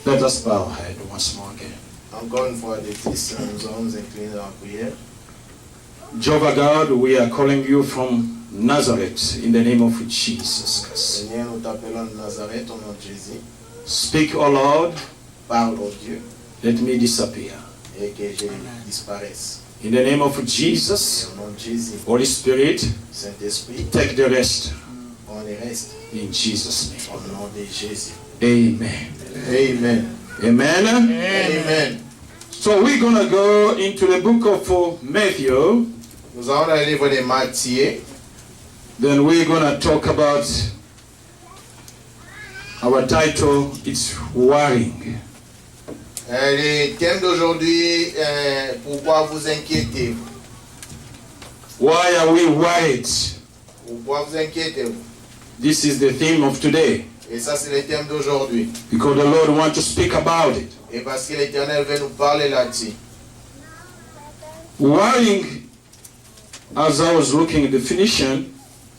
Let us bow our head once more again. Encore une fois de plus, nous allons nous incliner dans la prière. Jehovah God, we are calling you from Nazareth in the name of Jesus Christ. Seigneur, nous t'appelons de Nazareth au nom de Jésus. Speak, O Lord, Parle, ô Dieu, let me disappear. et que je disparaisse. In the name of Jesus, Au nom de Jésus, Holy Spirit, Saint-Esprit, take the rest. on y reste. In Jesus' name. Au nom de Jésus. Amen. Amen. Amen. Amen. So we're going to go into the book of Matthew. Nous allons dans le livre de Matthieu. Then we're going to talk about our title. It's Warring. Le thème d'aujourd'hui, pourquoi vous inquiétez-vous? Why are we worried? Pourquoi vous inquiétez-vous? This is the theme of today. Et ça, c'est le thème d'aujourd'hui. Because the Lord wants to speak about it. Et parce que l'Éternel veut nous parler là-dessus. Worrying, as I was looking at the definition,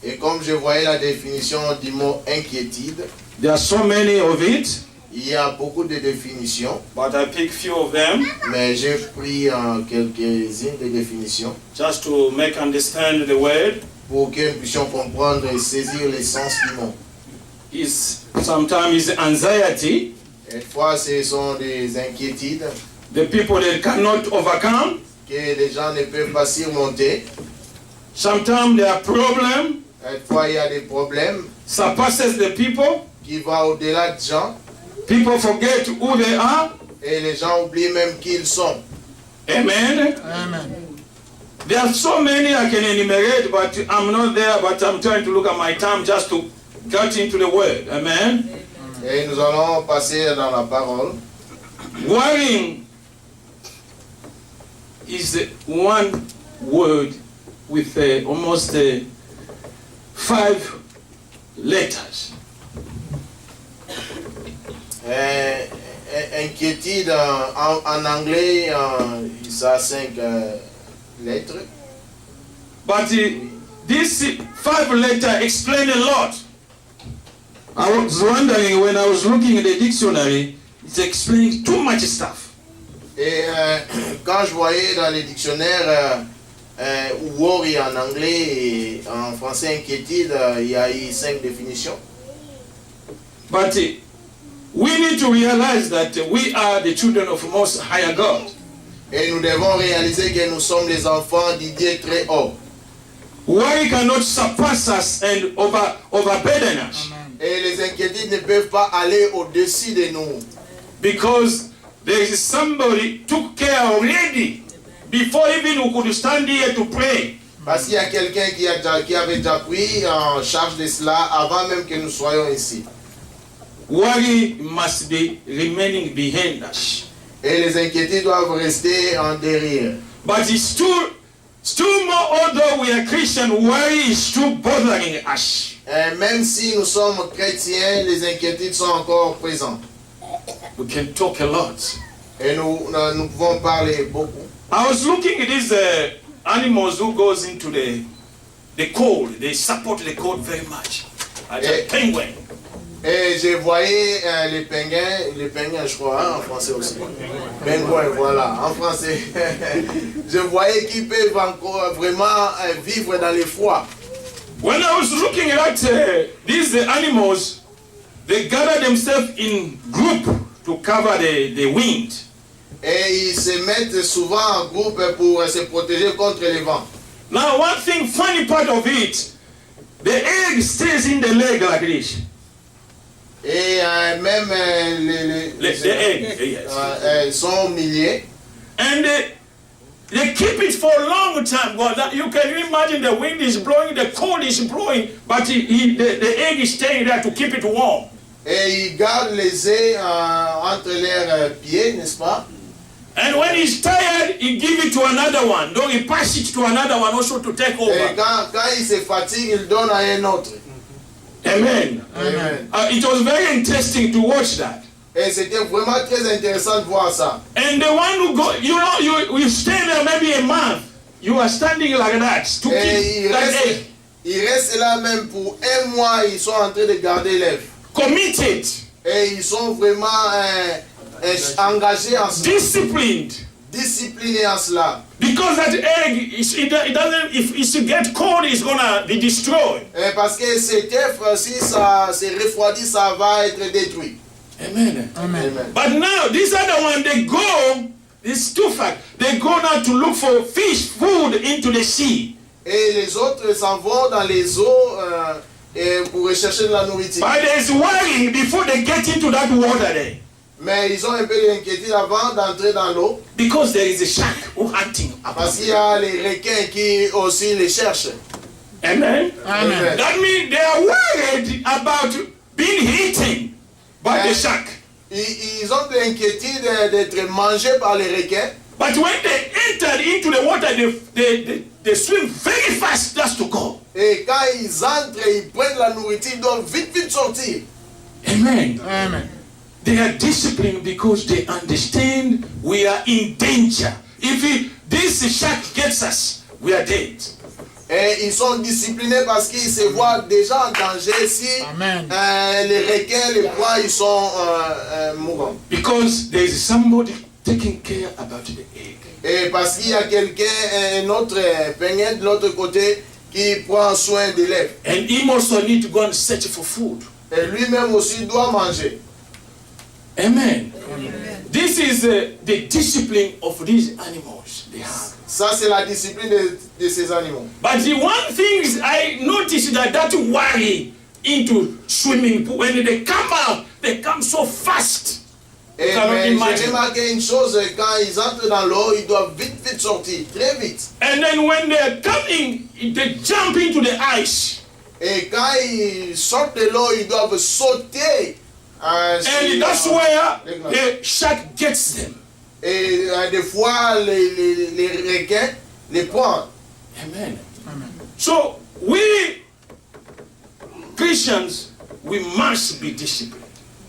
Et comme je voyais la définition du mot inquiétude, there are so many of it, il y a beaucoup de définitions, but I pick few of them mais j'ai pris quelques-unes des définitions just to make understand the word. pour que nous puissions comprendre et saisir l'essence du mot. Sometimes it's anxiety, Et fois, ce sont des inquiétudes the people that cannot overcome. que les gens ne peuvent pas surmonter. Sometimes there are problems, Et fois, il y a des problèmes surpasses the people. qui vont au-delà des gens People forget who they are. et les gens oublient même qui ils sont. Amen. Amen. There are so many I can enumerate, but I'm not there, but I'm trying to look at my time just to get into the word. Amen. Et nous allons passer dans la parole. Worrying is one word with almost 5 letters. Inquiétude en anglais, ça a 5 lettres. But this 5 letters explain a lot. I was wondering when I was looking at the dictionary, it explains too much stuff. Et quand je voyais dans les dictionnaires worry en anglais et en français inquiétude, il y a eu 5 définitions. But we need to realize that we are the children of Most High God. Et nous devons réaliser que nous sommes les enfants du Dieu très haut. Worry cannot surpass us and overburden us. Et les inquiétudes ne peuvent pas aller au-dessus de nous. Because there is somebody took care already before even we could stand here to pray. Parce qu'il y a quelqu'un qui avait déjà pris en charge de cela avant même que nous soyons ici. Worry must be remaining behind us. Et les inquiétudes doivent rester en derrière. But it's still more, although we are Christian, worry is still bothering us. Et même si nous sommes chrétiens, les inquiétudes sont encore présentes. We can talk a lot. Et nous pouvons parler beaucoup. I was looking at these animals who goes into the cold. They support the cold very much. Like penguin. Et je voyais les penguins je crois, hein, en français aussi. Penguins, voilà, en français. Je voyais qu'ils peuvent encore vraiment vivre dans le froid. When I was looking at these animals, they gather themselves in group to cover the wind. Et ils se mettent souvent en groupe pour se protéger contre les vents. Now, one thing, funny part of it, the egg stays in the leg like this. Et même The egg, yes. sont milliers. And they keep it for a long time. Well, you can imagine the wind is blowing, the cold is blowing, but the egg is staying there to keep it warm. Et ils gardent les œufs entre leurs pieds, n'est-ce pas? And when he's tired, he give it to another one. Then he pass it to another one also to take over. Et quand il se fatigue, il donne à un autre. Amen. Amen. It was very interesting to watch that. Et c'était vraiment très intéressant de voir ça. And the one who go, you stay there maybe a month. You are standing like that to keep that egg. Ils restent là même pour un mois, ils sont en train de garder l'œuf. Committed. Et ils sont vraiment engagés en cela. Disciplinés en cela. Because that egg, it doesn't, if it gets cold, it's gonna be destroyed. Parce que cet œuf, si ça se refroidit, ça va être détruit. Amen. Amen. But now, this other one, they go, it's too far. They go now to look for fish, food into the sea. Et les autres s'en vont dans les eaux pour rechercher de la nourriture. But there's worry before they get into that water there. Mais ils ont un peu d'inquiétude avant d'entrer dans l'eau. Because there is a shark who hunting. Parce qu'il y a les requins qui aussi les cherchent. Amen. Amen. That means they are worried about being eaten by the shark. Ils ont de l'inquiétude d'être mangés par les requins. But when they enter into the water, they swim very fast just to go. Et quand ils entrent, ils prennent la nourriture, ils doivent vite sortir. Amen. Amen. They are disciplined because they understand we are in danger. If this shark gets us, we are dead. Et ils sont disciplinés parce qu'ils se voient déjà en danger si les requins, les proies, ils sont mourants. Because there is somebody taking care about the egg. Et parce qu'il y a quelqu'un, un autre peigneur de l'autre côté, qui prend soin de l'œuf. And he also need to go and search for food. Et lui-même aussi doit manger. Amen. Amen. This is the discipline of these animals they have. Ça, c'est la discipline de ces animaux. But the one thing I noticed that worry into swimming pool, when they come out, they come so fast. Et j'ai remarqué une chose, quand ils entrent dans l'eau, ils doivent vite sortir, très vite. And then when they're coming, they jump into the ice. Et quand ils sortent de l'eau, ils doivent sauter. And that's where the shark gets them. Et des fois, les requins les prennent. Amen. Amen. So we Christians, we must be disciplined.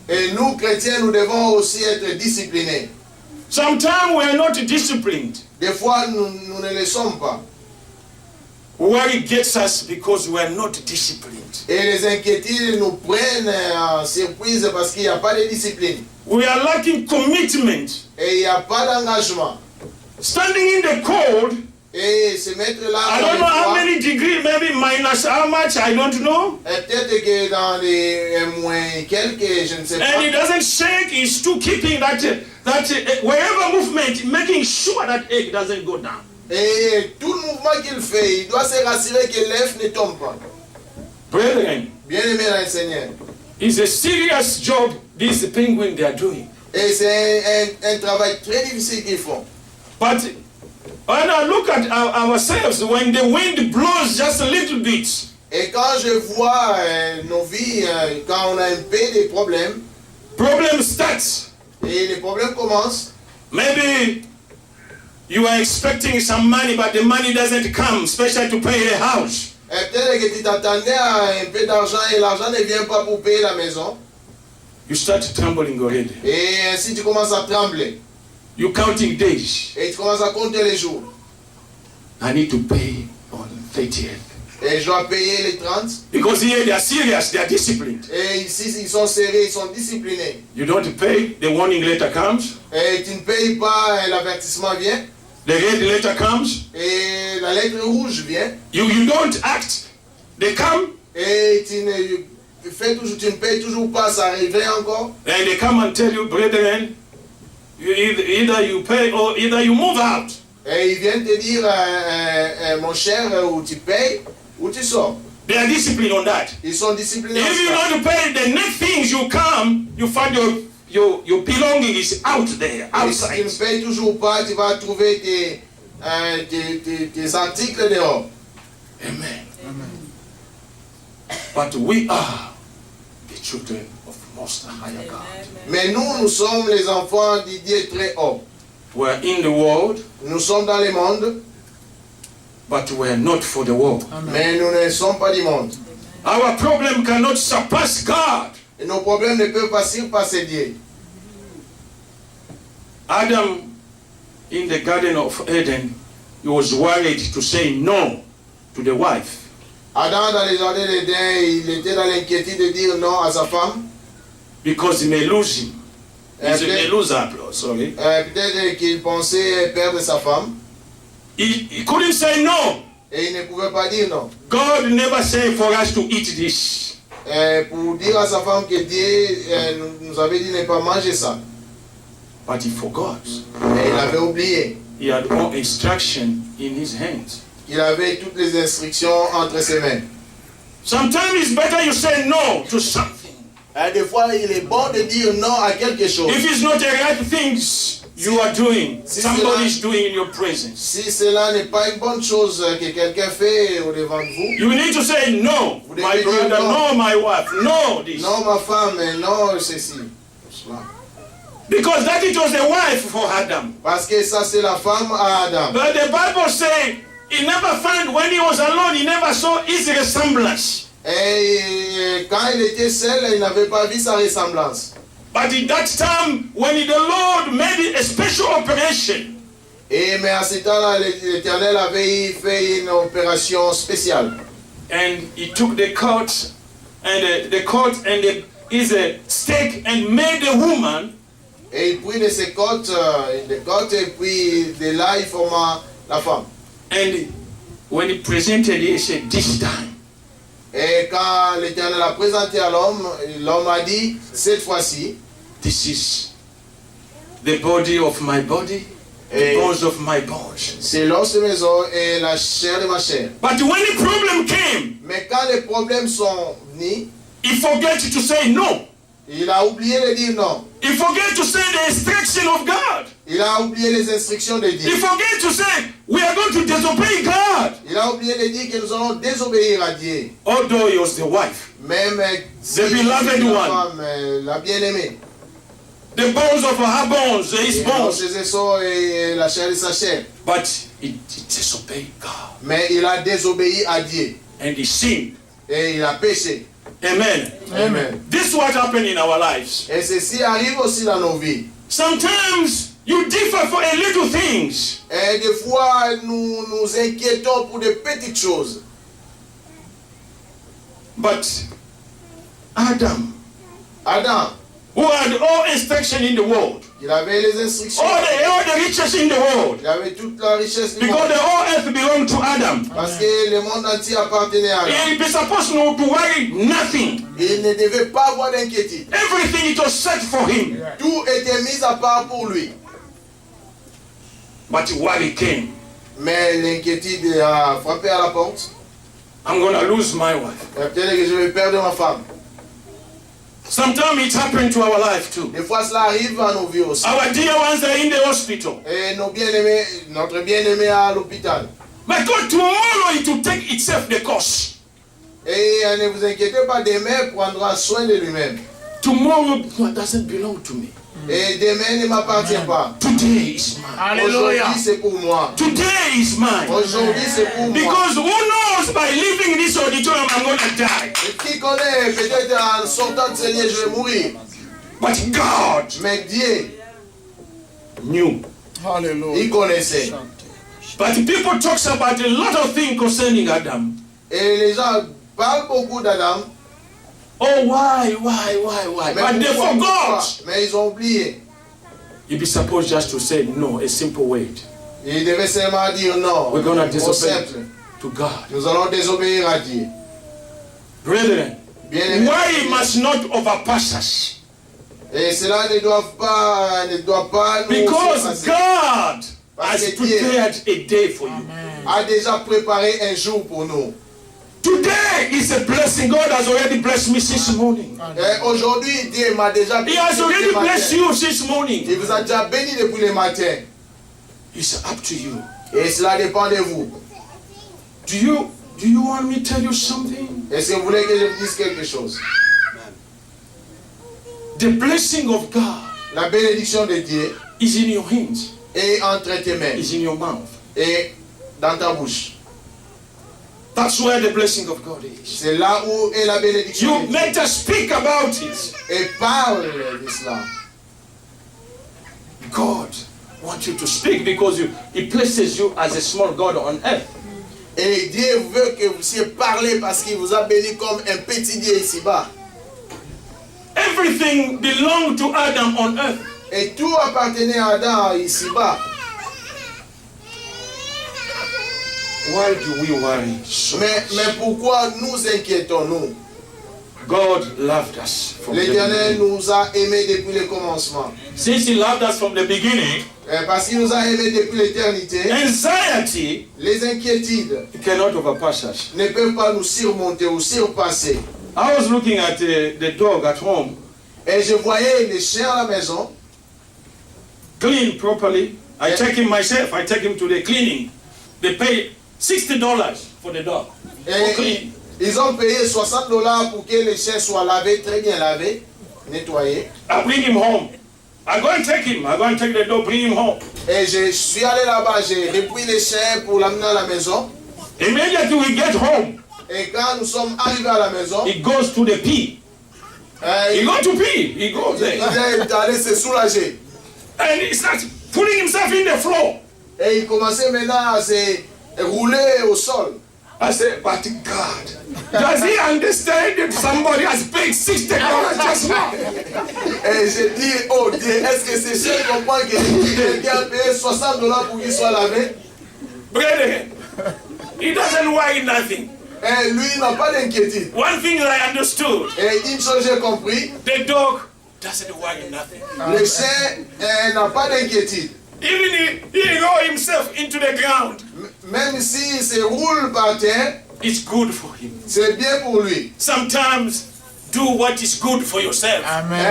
Et nous, chrétiens, nous devons aussi être disciplinés. Sometimes we are not disciplined. Des fois, nous ne le sommes pas. Worry gets us because we are not disciplined. Et les inquiétudes nous prennent en surprise parce qu'il n'y a pas de discipline. We are lacking commitment. Et il n'y a pas d'engagement. Standing in the cold. Et se mettre là. I don't know how many degrees, maybe minus how much, I don't know. Et peut-être que dans les moins quelques, je ne sais pas. And it doesn't shake, he's still keeping that wherever movement, making sure that egg doesn't go down. Et tout le mouvement qu'il fait, il doit se rassurer que l'œuf ne tombe pas. Brethren, bien-aimé dans le Seigneur, it's a serious job these penguins they are doing. Et c'est un travail très difficile qu'ils font. But when I look at ourselves, when the wind blows just a little bit, et quand je vois nos vies, quand on a un peu de problèmes, problem starts. Et les problèmes commencent. Maybe you are expecting some money, but the money doesn't come, especially to pay the house. Et peut-être que tu t'attendais à un peu d'argent et l'argent ne vient pas pour payer la maison. You start trembling already. Et ainsi tu commences à trembler. You counting days. Et tu commences à compter les jours. I need to pay on 30th. Et je dois payer les 30. Because here they are serious, they are disciplined. Et ici ils sont sérieux, ils sont disciplinés. You don't pay, the warning letter comes. Et tu ne payes pas, l'avertissement vient. The red letter comes. Et la lettre rouge vient. You don't act. They come. Et tu ne payes toujours pas, ça arriverait encore. And they come and tell you, brethren, either you pay or either you move out. Et ils viennent te dire, mon cher, ou tu payes ou tu sors. They are disciplined on that. Ils sont disciplinés. If you don't pay, the next things you come, you find your belonging is out there, outside. Et si tu ne payes toujours pas, tu vas trouver tes articles dehors. Amen. Amen. But we are the children of Most High God. Mais nous sommes les enfants du Dieu très haut. We are in the world. Nous sommes dans le monde. But we are not for the world. Amen. Mais nous ne sommes pas du monde. Our problem cannot surpass God. Et nos problèmes ne peuvent pas surpasser Dieu. Adam, in the Garden of Eden, he was worried to say no to the wife. Adam, dans le jardin d'Éden, il était dans l'inquiétude de dire non à sa femme. because he may lose him. He may lose her, sorry. Peut-être qu'il pensait perdre sa femme. He couldn't say no. Et il ne pouvait pas dire non. God never said for us to eat this. Pour dire à sa femme que Dieu nous avait dit ne pas manger ça. But he forgot. Et il avait oublié. He had all instruction in his hands. Il avait toutes les instructions entre ses mains. Sometimes it's better you say no to something. Des fois, il est bon de dire non à quelque chose. If it's not the right things you are doing, Si somebody is doing in your presence. Si cela n'est pas une bonne chose que quelqu'un fait au devant de vous, You need to say no, Vous my devez dire brother, non. no, my wife, no, this. non ma femme, non ceci. Cela. Because that it was the wife for Adam. Parce que ça c'est la femme à Adam. But the Bible says he never found, when he was alone, he never saw his resemblance. Et quand il était seul, il n'avait pas vu sa ressemblance. But at that time, when the Lord made a special operation, Mais à ce temps-là, l'Éternel avait fait une opération spéciale. and he took the coat and his stake and made the woman, Et il prit de ses côtes, et puis de là il forma la femme. and when he presented it, he said, this time, Et quand l'Éternel a présenté à l'homme, l'homme a dit, cette fois-ci, this is the body of my body, the Eh. bones of my bones. c'est l'os de mes os et la chair de ma chair. But when the problem came, Mais quand les problèmes sont venus, he forgot to say no. il a oublié de dire non. He forgot to say the instruction of God. Il a oublié les instructions de He Dieu. forgot to say we are going to disobey God. Il a oublié de dire que nous allons désobéir à Dieu. Although he was the wife, Même si The beloved la one. femme, la bien-aimée. the bones of her bones, his Et bones. ses os et la chair de sa chair. But he disobeyed God Mais il a désobéi à Dieu. and he sinned. Et il a péché. Amen. Amen. This is what happened in our lives. Et ceci arrive aussi dans nos vies. Sometimes you differ for a little things. Et des fois, nous nous inquiétons pour de petites choses. But Adam, Adam, who had all instruction in the world, il avait les instructions. all the riches in the world, Il avait toute la richesse du because monde. the whole earth belonged to Adam. Parce que le monde entier appartenait à Adam. He'd be supposed not to worry nothing. Il ne devait pas avoir d'inquiétude. Everything it was set for him. Tout était mis à part pour lui. But worry came. Mais l'inquiétude a frappé à la porte. I'm going to lose my wife. Et peut-être que je vais perdre ma femme. Sometimes it happened to our life too. Des fois, cela arrive à nos vies aussi. Our dear ones are in the hospital. Et nos bien-aimés, notre bien-aimé à l'hôpital. But God, tomorrow it will take itself the course. Et ne vous inquiétez pas, demain prendra soin de lui-même. Tomorrow doesn't belong to me. Et demain ne m'appartient pas. Today is mine. Aujourd'hui, c'est pour moi. Today is mine. Aujourd'hui, c'est pour moi. Because who knows by leaving this auditorium I'm going to die. Et qui connaît, peut-être en sortant de ce lieu, je vais mourir. But God Mais Dieu, knew. il connaissait. But people talk about a lot of things concerning Adam. Et les gens parlent beaucoup d'Adam. Oh, why? Mais But they pourquoi? forgot. Mais ils ont oublié. You'd be supposed just to say no, a simple word Ils devaient seulement dire non. We're gonna Au disobey simple. to God. Nous allons désobéir à Dieu. Brethren, Bien-aimés. why must not overpass us? Et cela ne doit pas nous Because surpasser. God Parce has que Dieu prepared a day for you. a déjà préparé un jour pour nous. Today is a blessing. God has already blessed me since morning. Et aujourd'hui, Dieu m'a déjà He has depuis already le matin. blessed you since morning. Il vous a déjà béni depuis le matin. It's up to you. Et cela dépend de vous. Do you want me to tell you something? Est-ce que vous voulez que je vous dise quelque chose? The blessing of God La bénédiction de Dieu is in your hands, est entre tes mains is in your mouth. et dans ta bouche. That's where the blessing of God is. C'est là où est la bénédiction You de Dieu. let us speak about it. Et parle de cela. God wants you to speak because He places you as a small God on earth. Et Dieu veut que vous puissiez parler parce qu'il vous a béni comme un petit Dieu ici-bas. Every everything belonged to Adam on earth. Et tout appartenait à Adam ici-bas. Why do we worry so Mais much? pourquoi nous inquiétons-nous? God loved us from the L'Éternel beginning. nous a aimés depuis le commencement. Since He loved us from the beginning, Parce qu'il nous a aimés depuis l'éternité, anxiety les inquiétudes cannot overpass us. ne peuvent pas nous surmonter ou surpasser. I was looking at the dog at home, Et je voyais les chiens à la maison, clean properly. I Yeah. take him myself. I take him to the cleaning. They pay $60 for the dog. For et clean. ils ont payé $60 pour que les chiens soient lavés, très bien lavés, nettoyés. I bring him home. I go and take him. I go and take the dog, bring him home. Et je suis allé là-bas, j'ai repris les chiens pour l'amener à la maison. Immediately we get home, Et quand nous sommes arrivés à la maison, he goes to the pee. He il goes to pee. He goes there. est allé se soulager. And he starts putting himself in the floor. Et il commençait maintenant à se rouler au sol. I said, but God, does he understand that somebody has paid $60 just now? Et j'ai dit, oh Dieu, est-ce que ces chiens comprennent que quelqu'un a payé $60 pour qu'il soit lavé? Brethren, he doesn't worry nothing. Et lui, il n'a pas d'inquiétude. One thing that I understood, Et une chose j'ai compris, the dog doesn't worry nothing. le chien n'a pas d'inquiétude. Even he roll himself into the ground, Même s'il se roule par terre, it's good for him. c'est bien pour lui. Sometimes do what is good for yourself.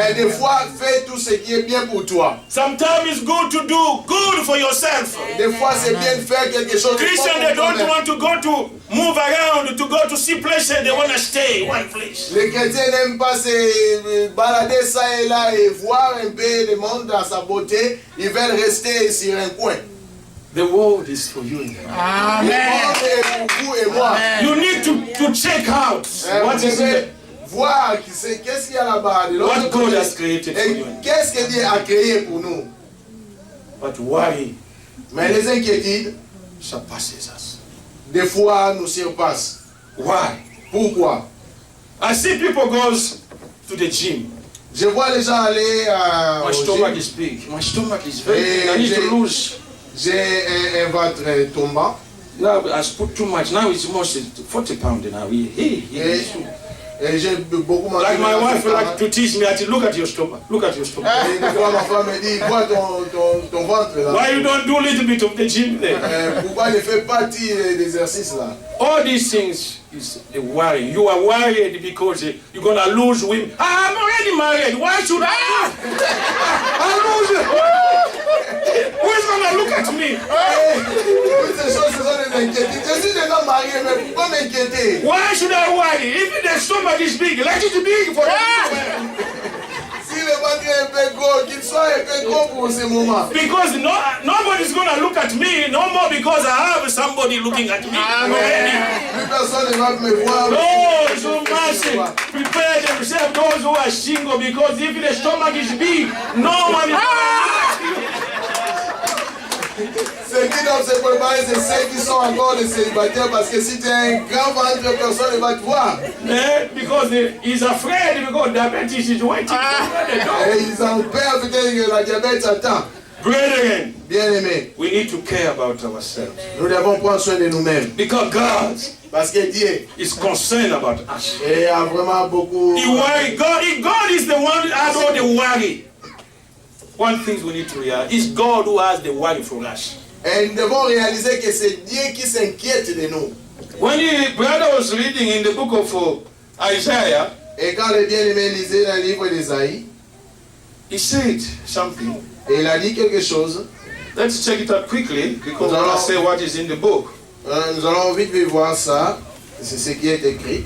Et des fois, fais tout ce qui est bien pour toi. Sometimes it's good to do good for yourself. Des fois, c'est bien de faire quelque chose de Christians, bon they pour don't toi-même. want to go to move around, to go to see places. They want to stay in one place. Les chrétiens n'aiment pas se balader ça et là et voir un peu le monde dans sa beauté. Ils veulent rester sur un coin. The world is for you and me. Le monde est pour vous et moi. You need to check out what Vous is in devez the, voir qu'est-ce qu'il y a là-bas. de l'autre what God côté. has created for you. Et qu'est-ce que Dieu a créé pour nous. But worry Mais les inquiétudes, surpasses us. des fois, nous surpassent. Why? Pourquoi? I see people goes to the gym. Je vois les gens aller My au stomach gym. is big. My stomach is very big. I Eh, need to j'ai- lose. J'ai un ventre tombant. Now I put too much. Now it's almost 40 pounds now. Et j'ai beaucoup mangé. Like my dans wife ce temps-là. like to teach me, look at your stomach. Look at your stomach. Et des fois, ma femme me dit, vois ton ventre là. Why you don't do a little bit of the gym there? Pourquoi ne fais pas d'exercice là? All these things is a worry. You are worried because you're gonna lose women. I'm already married. Why should I? I lose it. Who's gonna look at me? Toutes ces choses, ce sont des inquiétudes. Je suis déjà marié, mais pourquoi m'inquiéter? Why should I worry? If the stomach is big, let it be big for you. Si le ventre est un peu gros, qu'il soit un peu gros pour ce moment. Because nobody's gonna look at me no more because I have somebody looking at me already. Plus personne ne va me voir. Those who must prepare themselves, those who are single, because if the stomach is big, no one is gonna look at you. Ceux qui doivent se préparer, c'est ceux qui sont encore des célibataires, parce que si tu as un grand ventre, personne ne va te voir. Because he's afraid because diabetes is waiting for the door. Et ils ont peur peut-être que la diabète attend. Brethren, Bien-aimés, we need to care about ourselves nous devons prendre soin de nous-mêmes. because God Parce que Dieu is concerned about us. a vraiment beaucoup. He worry. God is the one who has all the worry. One thing we need to realize is God who has the worry for us. Et nous devons réaliser que c'est Dieu qui s'inquiète de nous. When the brother was reading in the book of Isaiah, Et quand le bien-aimé lisait dans le livre d'Ésaïe, he said something. et il a dit quelque chose. Let's check it out quickly because I want to say what is in the book. Nous allons vite voir ça. C'est ce qui est écrit.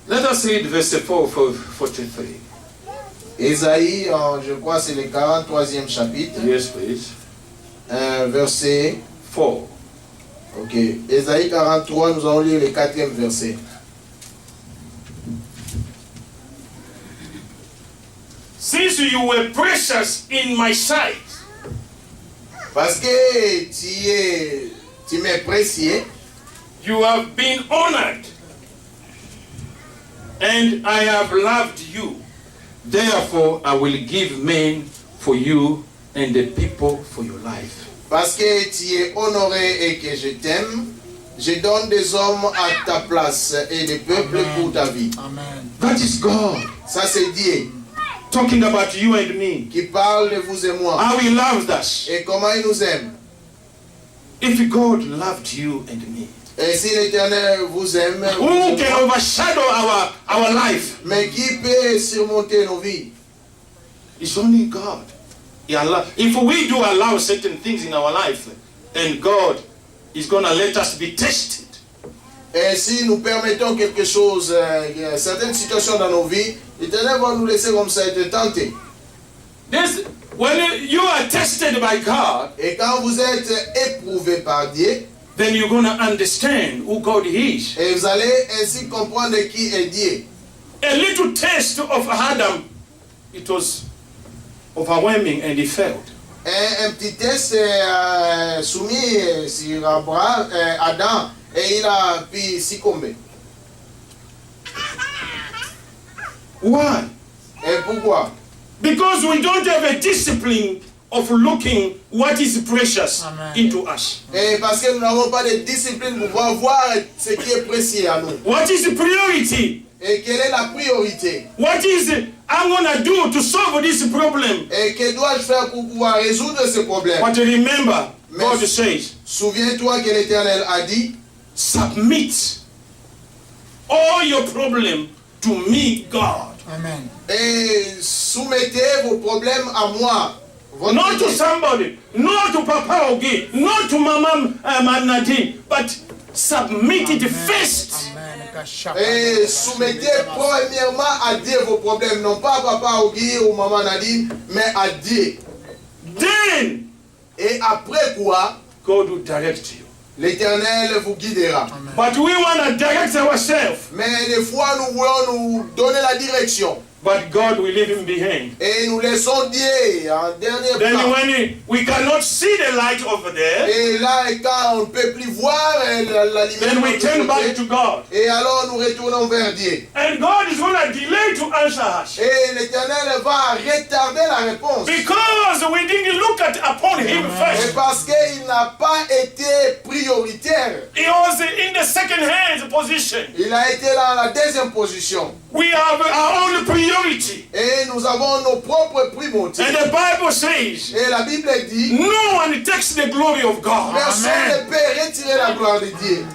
Let us read verse 4 for 43. Ésaïe, je crois c'est le 43e chapitre, Yes, please. verset 4. Ok. Ésaïe 43, nous allons lire le 4e verset. Since you were precious in my sight, Parce que tu m'es précieux. You have been honored. And I have loved you. Therefore, I will give men for you and the people for your life. Parce que tu es honoré et que je t'aime, je donne des hommes à ta place et des peuples pour ta vie. Amen. That is God Ça c'est Dieu talking about you and me. qui parle de vous et moi. How he loves us. Et comment il nous aime. If God loved you and me, Et si l'Éternel vous aime, who can overshadow our life? mais qui peut surmonter nos vies? It's only God. If we do allow certain things in our life, then God is going to let us be tested. Et si nous permettons quelque chose, certaines situations dans nos vies, l'Éternel va nous laisser comme ça être tentés. When you are tested by God, Et quand vous êtes éprouvé par Dieu, then you're going to understand who God is. et vous allez ainsi comprendre qui est Dieu. A little taste of Adam, it was overwhelming and he failed. Un petit test soumis sur Adam, et il a pu succomber. Why? Et pourquoi? Because we don't have a discipline of looking what is precious Amen. into us. Et parce que nous n'avons pas de discipline pour pouvoir voir ce qui est précieux à nous. What is the priority? Et quelle est la priorité? What is I'm going to do to solve this problem? Et que dois-je faire pour pouvoir résoudre ce problème? But remember, God Mais says, souviens-toi que l'Éternel a dit, submit all your problem to me, God. Amen. et soumettez vos problèmes à moi. Votre Not to idée. somebody, not to Papa Ogi, not to Mama Nadine, but submit it first. Amen. Et soumettez premièrement à Dieu vos problèmes, non pas à Papa Ogi ou Maman Nadine, mais à Dieu. Then Et après quoi, God will direct you. l'Éternel vous guidera. But we want to direct ourselves. Mais des fois, nous voulons nous donner la direction. But God will leave him behind. Et nous laissons Dieu en dernier Then plan. when we cannot see the light over there, Et là, quand on ne peut plus voir la lumière, then we de l'autre turn back côté, to God. et alors nous retournons vers Dieu. And God is going to delay to answer us. Et l'Éternel va retarder la réponse. Because we didn't look upon him Et first. parce qu'il n'a pas été prioritaire. He was in the second hand position. Il a été dans la deuxième position. We have our own priority. Et nous avons nos propres primautés. And the Bible says, Et la Bible dit, no one takes the glory of God. personne ne peut retirer la gloire de Dieu.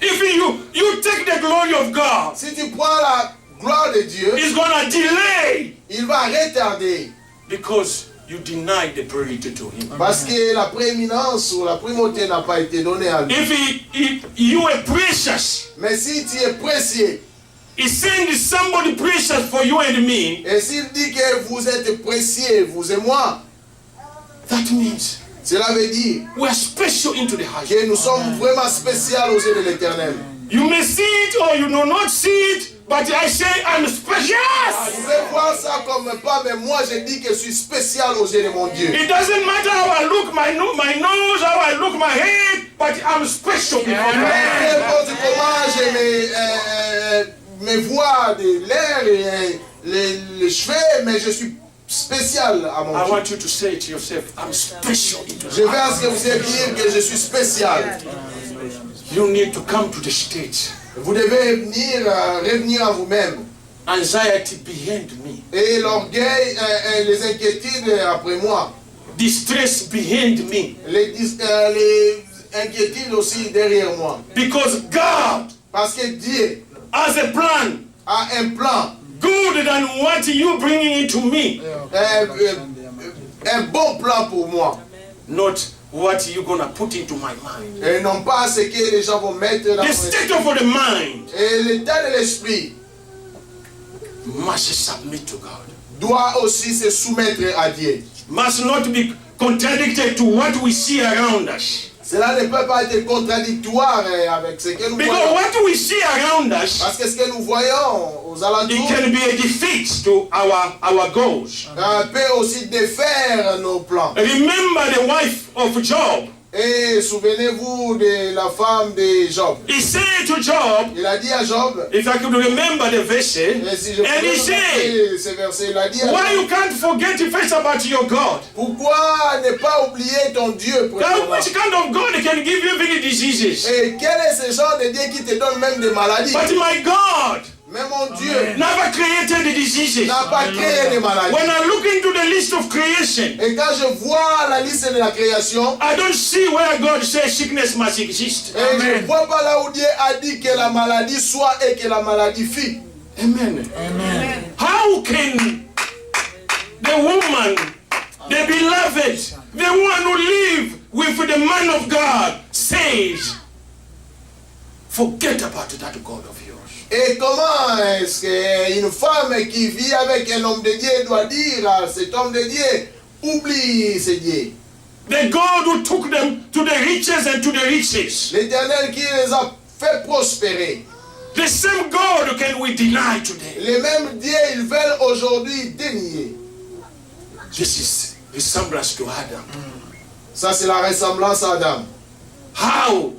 If you take the glory of God, Si tu prends la gloire de Dieu, it's going to delay il va retarder. because you denied the priority to him. Parce que la prééminence ou la primauté n'a pas été donnée à lui. If you are precious, Mais si tu es précieux, he sends somebody precious for you and me, et s'il dit que vous êtes précieux, vous et moi, that means cela veut dire we are special into the heart. que nous sommes vraiment spéciaux aux yeux de l'Éternel. You may see it or you do not see it, but I say I'm special. Vous pouvez voir ça comme pas, mais moi je dis que je suis spécial aux yeux de mon Dieu. It doesn't matter how I look, my nose, how I look my head, but I'm special before Peu God. importe comment je me vois de l'air et les cheveux, mais je suis spécial à mon I Dieu. want you to say to yourself, I'm special into Je the veux à ce que vous ayez dire que je suis spécial. You need to come to the state. Vous devez revenir à vous-même. Anxiety behind me. Et l'orgueil, les inquiétudes après moi. Distress behind me. Les inquiétudes aussi derrière moi. Because God Parce que Dieu has a plan a un plan, good than what you bringing into me. un bon plan pour moi. Not what you're going to put into my mind. Et non pas ce que les gens vont mettre dans The mon state esprit. of the mind Et l'état de l'esprit must submit to God. doit aussi se soumettre à Dieu. Must not be contradicted to what we see around us. Cela ne peut pas être contradictoire avec ce que nous Because voyons. what we see around us, Parce que ce que nous voyons aux it alentours can be a defeat to our goals. peut aussi défaire nos plans. Remember the wife of Job. Et souvenez-vous de la femme de Job. He said to Job, Il a dit à Job, if I could remember the verse, et si je and he pouvais said, rappeler ces versets, il a dit à why Job, you can't forget first about your God? pourquoi ne pas oublier ton Dieu God, premièrement? which kind of God can give you many diseases? Et quel est ce genre de Dieu qui te donne même des maladies? But my God Mais mon Dieu never created the diseases. n'a pas créé des maladies. When I look into the list of creation, Et quand je vois la liste de la création, I don't see where God says sickness must exist. et je ne vois pas là où Dieu a dit que la maladie soit et que la maladie fût. Amen. How can the woman, the beloved, the one who live with the man of God, says, forget about that God of yours? Et comment est-ce qu'une femme qui vit avec un homme de Dieu doit dire à cet homme de Dieu, oublie ce Dieu? The God who took them to the riches and to the riches. L'Éternel qui les a fait prospérer. The same God can we deny today. Les mêmes dieux, ils veulent aujourd'hui dénier. This is resemblance to Adam. Ça, c'est la ressemblance à Adam. How,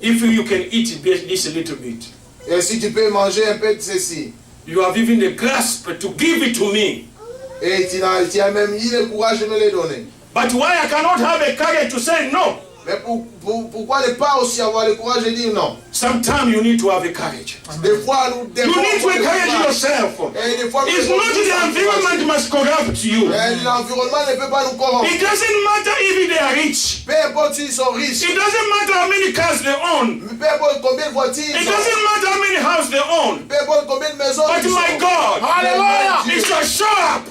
if you can eat this a little bit, Et si tu peux manger un peu de ceci, you have even the grasp to give it to me. et tu as même eu le courage de me les donner. But why I cannot have a courage to say no? Mais pourquoi ne pas aussi avoir le courage de dire non? Sometimes you need to have a courage. Des fois, nous You need to devons encourage yourself. Et des fois, It's not the environment must corrupt you. l'environnement ne peut pas nous corrompre. It doesn't matter if they are rich. Peu importe s'ils sont riches, It doesn't matter how many cars they own. peu importe combien de voitures It ils ont, doesn't matter how many houses they own. peu importe combien de maisons But ils ont. my God, Hallelujah! it shall show up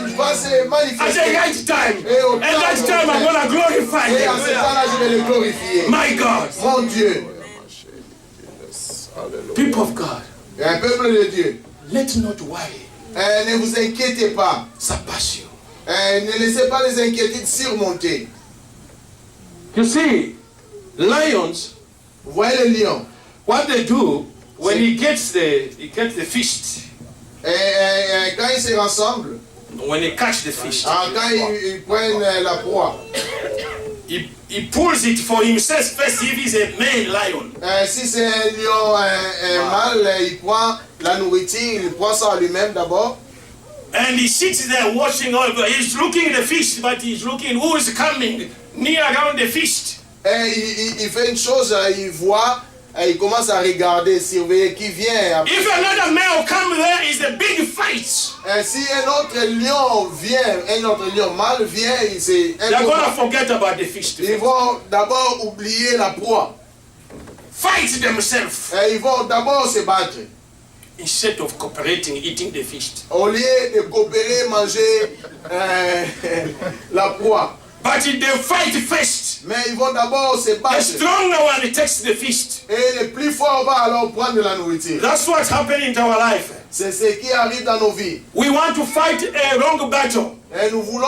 Il va se at the manifester. right time. And that time I'm going to glorify Et à ce Him. temps-là, je vais le glorifier. My God, Mon Dieu, people of God, et un peuple de Dieu, let not worry ne vous inquiétez pas. surpass you. Ne laissez pas les inquiétudes surmonter. You see, lions, Vous voyez le lion. what they do when he gets the feast, Et quand ils se rassemblent, when they catch the fish, quand ils prennent la proie, he pulls it for himself first if he's a male lion. si c'est un lion, un mâle, il prend la nourriture, il prend ça à lui-même d'abord. And he sits there watching over. He's looking at the feast, but he's looking who is coming near around the feast. Et il fait une chose, il voit, il commence à regarder, surveiller qui vient. If another male comes there, it's a big fight. Si un autre lion vient, un autre lion mâle vient, c'est un They're going combat. to forget about the feast. Ils vont d'abord oublier la proie. Fight themselves Et ils vont d'abord se battre. instead of cooperating, eating the feast. Au lieu de coopérer, manger la proie. But they fight first. Mais ils vont d'abord se The battre. stronger one takes the feast. Et le plus fort va alors prendre la nourriture. That's what's happening in our life. C'est ce qui arrive dans nos vies. We want to fight a wrong battle. Et nous voulons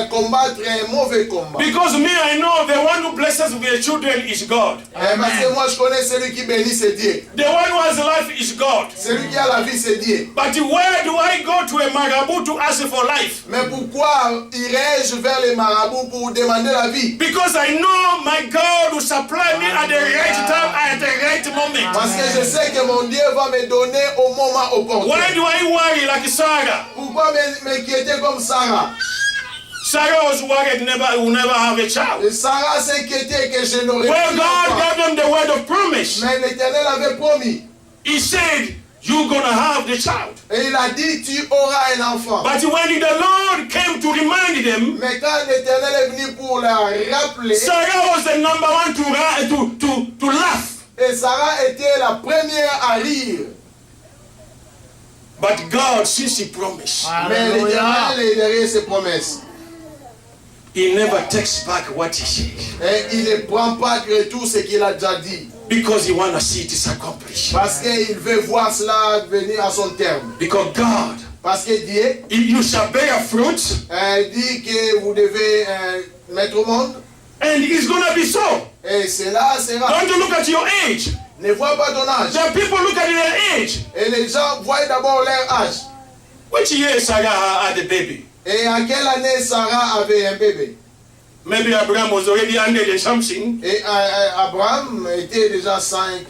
combattre un mauvais combat. Because me, I know the one who blesses their children is God. Parce que moi je connais celui qui bénit, c'est Dieu. The one who has life is God. Celui qui a la vie, c'est Dieu. But where do I go to a marabout to ask for life? Mais pourquoi irais-je vers les marabouts pour demander la vie? Because I know my God will supply me at the right time, at the right moment. Parce que je sais que mon Dieu va me donner au moment opportun. Why do I worry like Sarah? Pourquoi m'inquiéter comme Sarah? Sarah was worried will never have a child. Et Sarah s'inquiétait que je n'aurais Well, plus God d'enfant. gave them the word of promise. Mais l'Éternel avait promis. He said, you're going to have the child. Et il a dit, tu auras un enfant. But when the Lord came to remind them, Mais quand l'Éternel est venu pour la rappeler, Sarah was the number one to laugh. et Sarah était la première à rire. But God, since He promised, Mais l'Éternel est derrière ses promesses. He never takes back what He said. Et il ne prend pas de tout ce qu'il a déjà dit. Because He wants to see it is accomplished. Parce qu'il veut voir cela venir à son terme. Because God, Parce que Dieu you shall bear fruit, dit que vous devez mettre au monde. and it's going to be so. Et cela sera. Don't you look at your age. Ne vois pas ton âge. The people look at their age. Et les gens voient d'abord leur âge. Which year Sarah had a baby? Et à quelle année Sarah avait un bébé? Maybe Abraham was already 100 and something. Et Abraham était déjà 100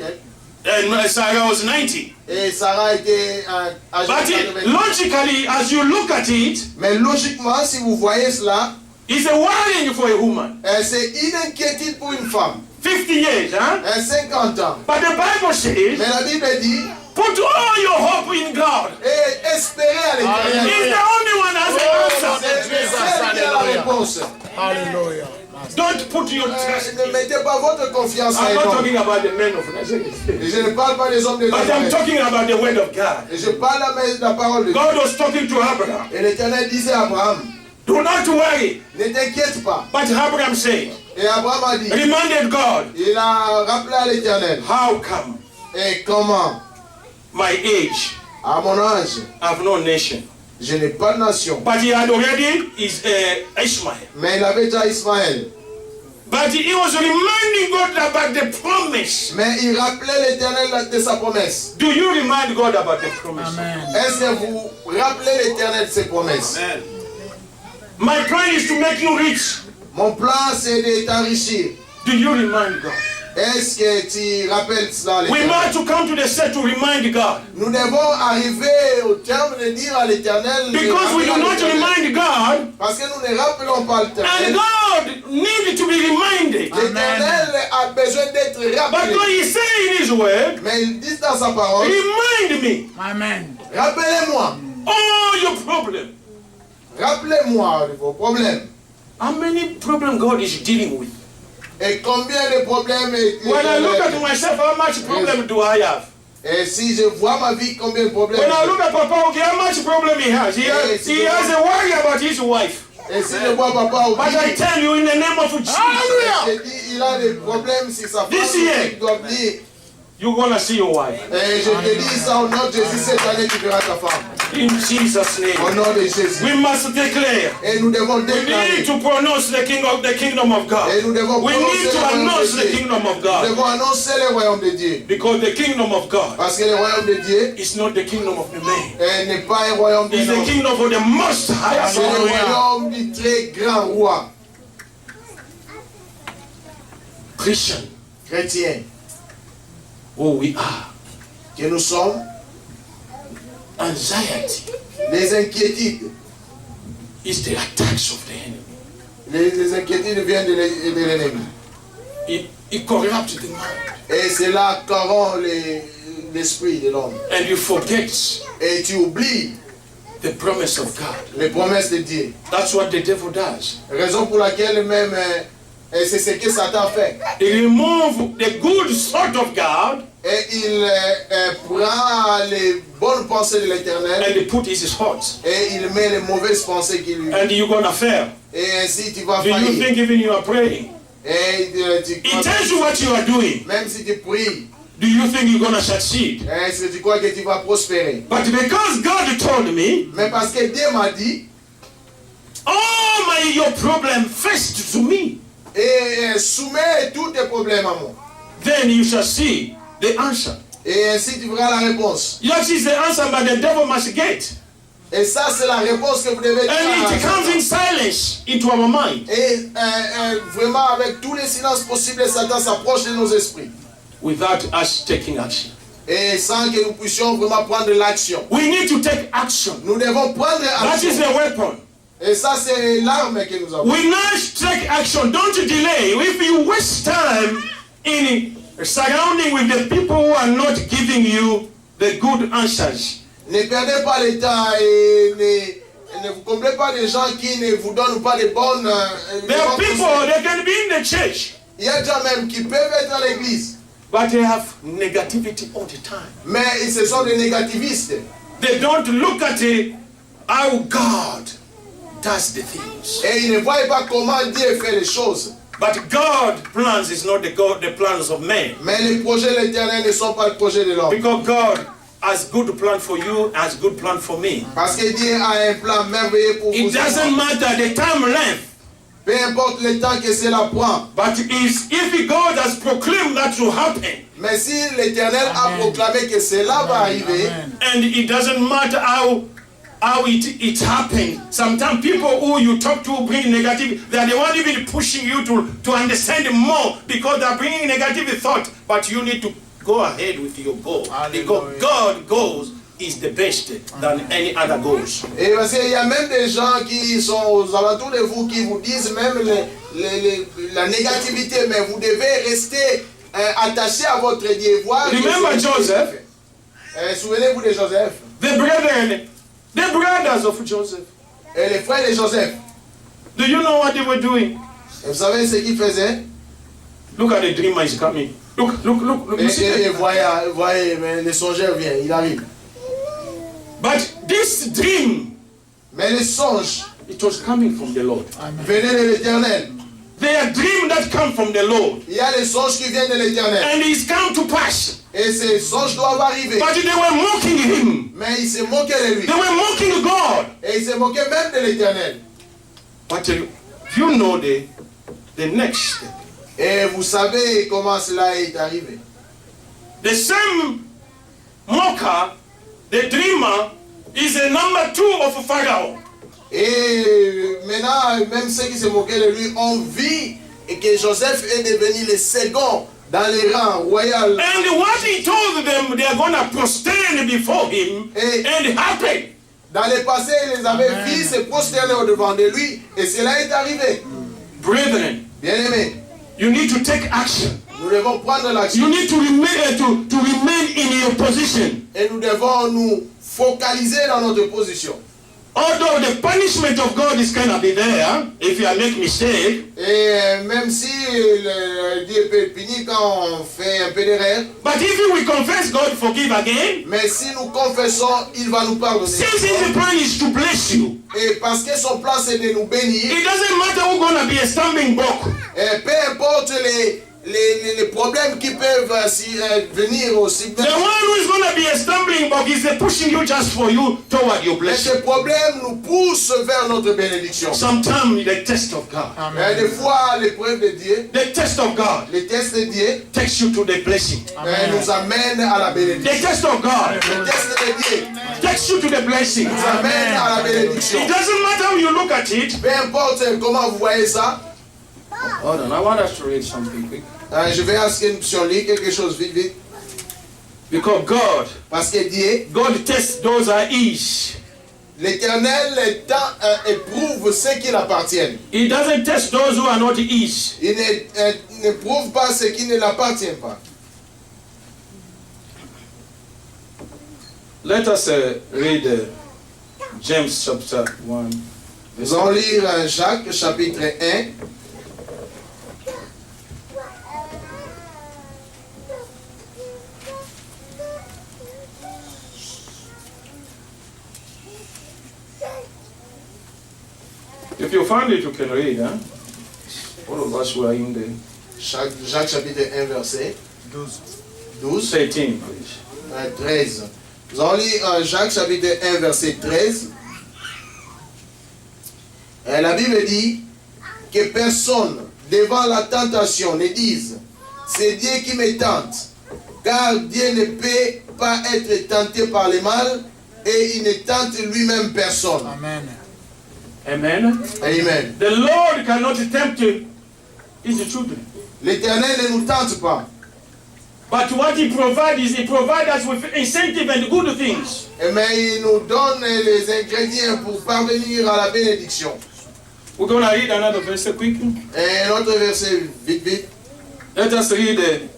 And Sarah was 90. et Sarah était âgée But de 80. logically, as you look at it, Mais logiquement, si vous voyez cela, it's a worrying for a woman. c'est une inquiétude pour une femme. 50 years, huh? 50 ans. But the Bible says, Mais la Bible dit, put all your hope in God. et espérez à l'Éternel. He's the only one that has an answer. C'est bien la réponse. Hallelujah. Don't put your trust Ne in. mettez pas votre confiance en I'm not l'homme. talking about the men of Nazareth. Je ne parle pas des hommes de But I'm Nazareth. talking about the word of God. Je parle de la parole de Dieu. God was talking to Abraham. Et l'Éternel disait à Abraham, Do not worry. ne t'inquiète pas. But Abraham said, Et Abraham a dit, reminded God, il a rappelé à l'Éternel, how come et comment, my age à mon âge, have no nation? je n'ai pas de nation. But he had already his Ishmael. Mais il avait déjà Ismaël. But he was reminding God about the promise. Mais il rappelait l'Éternel de sa promesse. Do you remind God about the promise? Amen. Est-ce que vous rappelez l'Éternel de ses promesses? My plan is to make you rich. Mon plan, c'est de t'enrichir. Do you remind God? Est-ce que tu rappelles cela à We l'Éternel? must to come to the set to remind God. Nous devons arriver au terme de dire à l'Éternel, Because we do not remind God, parce que nous ne rappelons pas and l'Éternel. God needs to be reminded. L'Éternel a besoin d'être But rappelé. God is saying in His word, Mais il dit dans sa parole, remind me Amen. rappelez-moi, all your problems. rappelez-moi de vos problèmes. How many problems God is dealing with? Et combien de problèmes When I look at myself, how much problem do I have? Et si je vois ma vie, combien de problèmes? When I look at Papa, okay, how much problem he has? He has a worry about his wife. Et si je vois papa au But I tell you, in the name of Jesus, je dis, il a des problèmes si sa femme This year. il doit venir. you're going to see your wife. Et je te dis ça au nom de Jésus, cette année tu verras ta femme. In Jesus' Au name. nom de Jésus. We must declare. Et nous devons We need déclarer. to pronounce the kingdom of God. Et nous devons We need to announce the kingdom of Nous God. devons annoncer le royaume de Dieu. Because the kingdom of God Parce que le royaume de Dieu is not the kingdom of the man. n'est pas un royaume It's de the l'homme. kingdom of the most high. C'est le royaume du très grand roi. Christian, Chrétien who we are. que nous sommes, Anxiety les inquiétudes. is the attacks of the enemy. Les inquiétudes viennent de l'ennemi. It corrupts the mind. Et cela corrompt l'esprit de l'homme. And you forget Et tu oublies the promise of God. les promesses de Dieu. That's what the devil does. Raison pour laquelle même c'est ce que Satan fait. He removes the good thought of God Et il prend les bonnes pensées de l'Éternel and he put his heart. et il met les mauvaises pensées qu'il lui. And you're going to fail. Et ainsi tu vas Do you faillir. think even you are praying? Et tu It tells you what you are doing. même si tu pries, Do you think you're going to succeed? est-ce que tu crois que tu vas prospérer? But because God told me, Mais parce que Dieu m'a dit, your problem first to me, et soumets tous tes problèmes à moi. then you shall see the answer. Et ainsi tu verras la réponse. That is the answer but the devil must get. Et ça, c'est la réponse que vous devez And it comes in silence into our mind Et vraiment, avec tous les silences possibles, Satan s'approche de nos esprits. without us taking action. Et sans que nous puissions vraiment prendre l'action. We need to take action. Nous devons prendre That is action. the weapon. Et ça, c'est l'arme que nous avons. We must take action. Don't delay. If you waste time in surrounding with the people who are not giving you the good answers, Ne perdez pas le temps et ne vous comblez pas des gens qui ne vous donnent pas de bonnes... there are people, they can be in the church, Il y a des gens même qui peuvent être dans l'église, but they have negativity all the time. mais ce sont des négativistes. They don't look at it how God does the things. Et ils ne voient pas comment Dieu fait les choses. But God's plans is not the plans of man. Mais les projets de l'Éternel ne sont pas le projet de l'homme. Because God has good plan for you, has good plan for me. Parce que Dieu a un plan merveilleux pour It vous. doesn't matter the time length, Peu importe le temps que cela prend. but if God has proclaimed that to happen, Mais si l'Éternel a proclamé que cela va arriver, Amen. and it doesn't matter how how it happened. Sometimes people who you talk to bring negative, they are the one even pushing you to understand more because they are bringing negative thought. But you need to go ahead with your goal. Because God goes is the best than any other goals. Et parce qu'il y a même des gens qui sont aux alentours de vous qui vous disent même la négativité, mais vous devez rester attaché à votre Dieu. Remember Joseph? Souvenez-vous de Joseph. The brothers of Joseph. Et les frères de Joseph. Do you know what they were doing? Et vous savez ce qu'ils faisaient? Look at the dreamer is coming. Look. Et voyez, le songeur vient, il arrive. But this dream, mais le songe, it was coming from the Lord. Venait de l'Éternel. There are dreams that come from the Lord. Il y a les songes qui viennent de l'Éternel. And it's come to pass. Et ces songes doivent arriver. But they were mocking him. Mais ils se moquaient de lui. They were mocking God. Et ils se moquaient même de l'Éternel. But you know the next step. Et vous savez comment cela est arrivé. The same mocker, the dreamer, is a number 2 of Pharaoh. Et maintenant, même ceux qui se moquaient de lui ont vu que Joseph est devenu le second dans les rangs royaux. And what he told them, they are going to prostrate before him, and it happened. Dans le passé, il les avait vus se prosterner au-devant de lui, et cela est arrivé. Brethren, bien-aimés, you need to take action. Nous devons prendre l'action. You need to remain in your position. Et nous devons nous focaliser dans notre position. Although the punishment of God is going to be there if you make mistake. Et même si Dieu peut punir quand on fait un peu d'erreur. But if we confess, God forgive again. Mais si nous confessons, il va nous pardonner. Since his plan is to bless you. Et parce que son plan c'est de nous bénir. It doesn't matter who's going to be a stumbling block. Et peu importe les problèmes qui peuvent venir aussi. The one who is going to be a stumbling block is pushing you just for you toward your blessing. Et ces problèmes nous poussent vers notre bénédiction. Sometimes the test of God. Et des fois l'épreuve de Dieu. The test of God. Le test de Dieu. Takes you to the blessing. Nous amène à la bénédiction. The test of God. Le test de Dieu. Takes you to the blessing. Nous amène à la bénédiction. It doesn't matter how you look at it. Peu importe comment vous voyez ça. Hold on, I want us to read something quick. Je vais à ce que nous lit quelque chose vite. Because God, parce que Dieu, God tests those are his. L'Éternel éprouve ceux qui l'appartiennent. He doesn't test those who are not his. Il n'éprouve pas ceux qui ne l'appartiennent pas. Let us read James chapter 1. Nous allons lire Jacques chapitre 1. If you find it, you can read. Huh? All of us who are in the... Jacques chapitre 1, verset 12. 13, please. 13. Nous allons lire Jacques chapitre 1, verset 13. La Bible dit que personne devant la tentation ne dise c'est Dieu qui me tente, car Dieu ne peut pas être tenté par le mal et il ne tente lui-même personne. Amen. Amen. Amen. The Lord cannot tempt his children. L'Éternel ne nous tente pas. But what he provides is he provides us with incentive and good things. Mais il nous donne les ingrédients pour parvenir à la bénédiction. We're going to read another verse quickly. Un autre verset vite. Let us read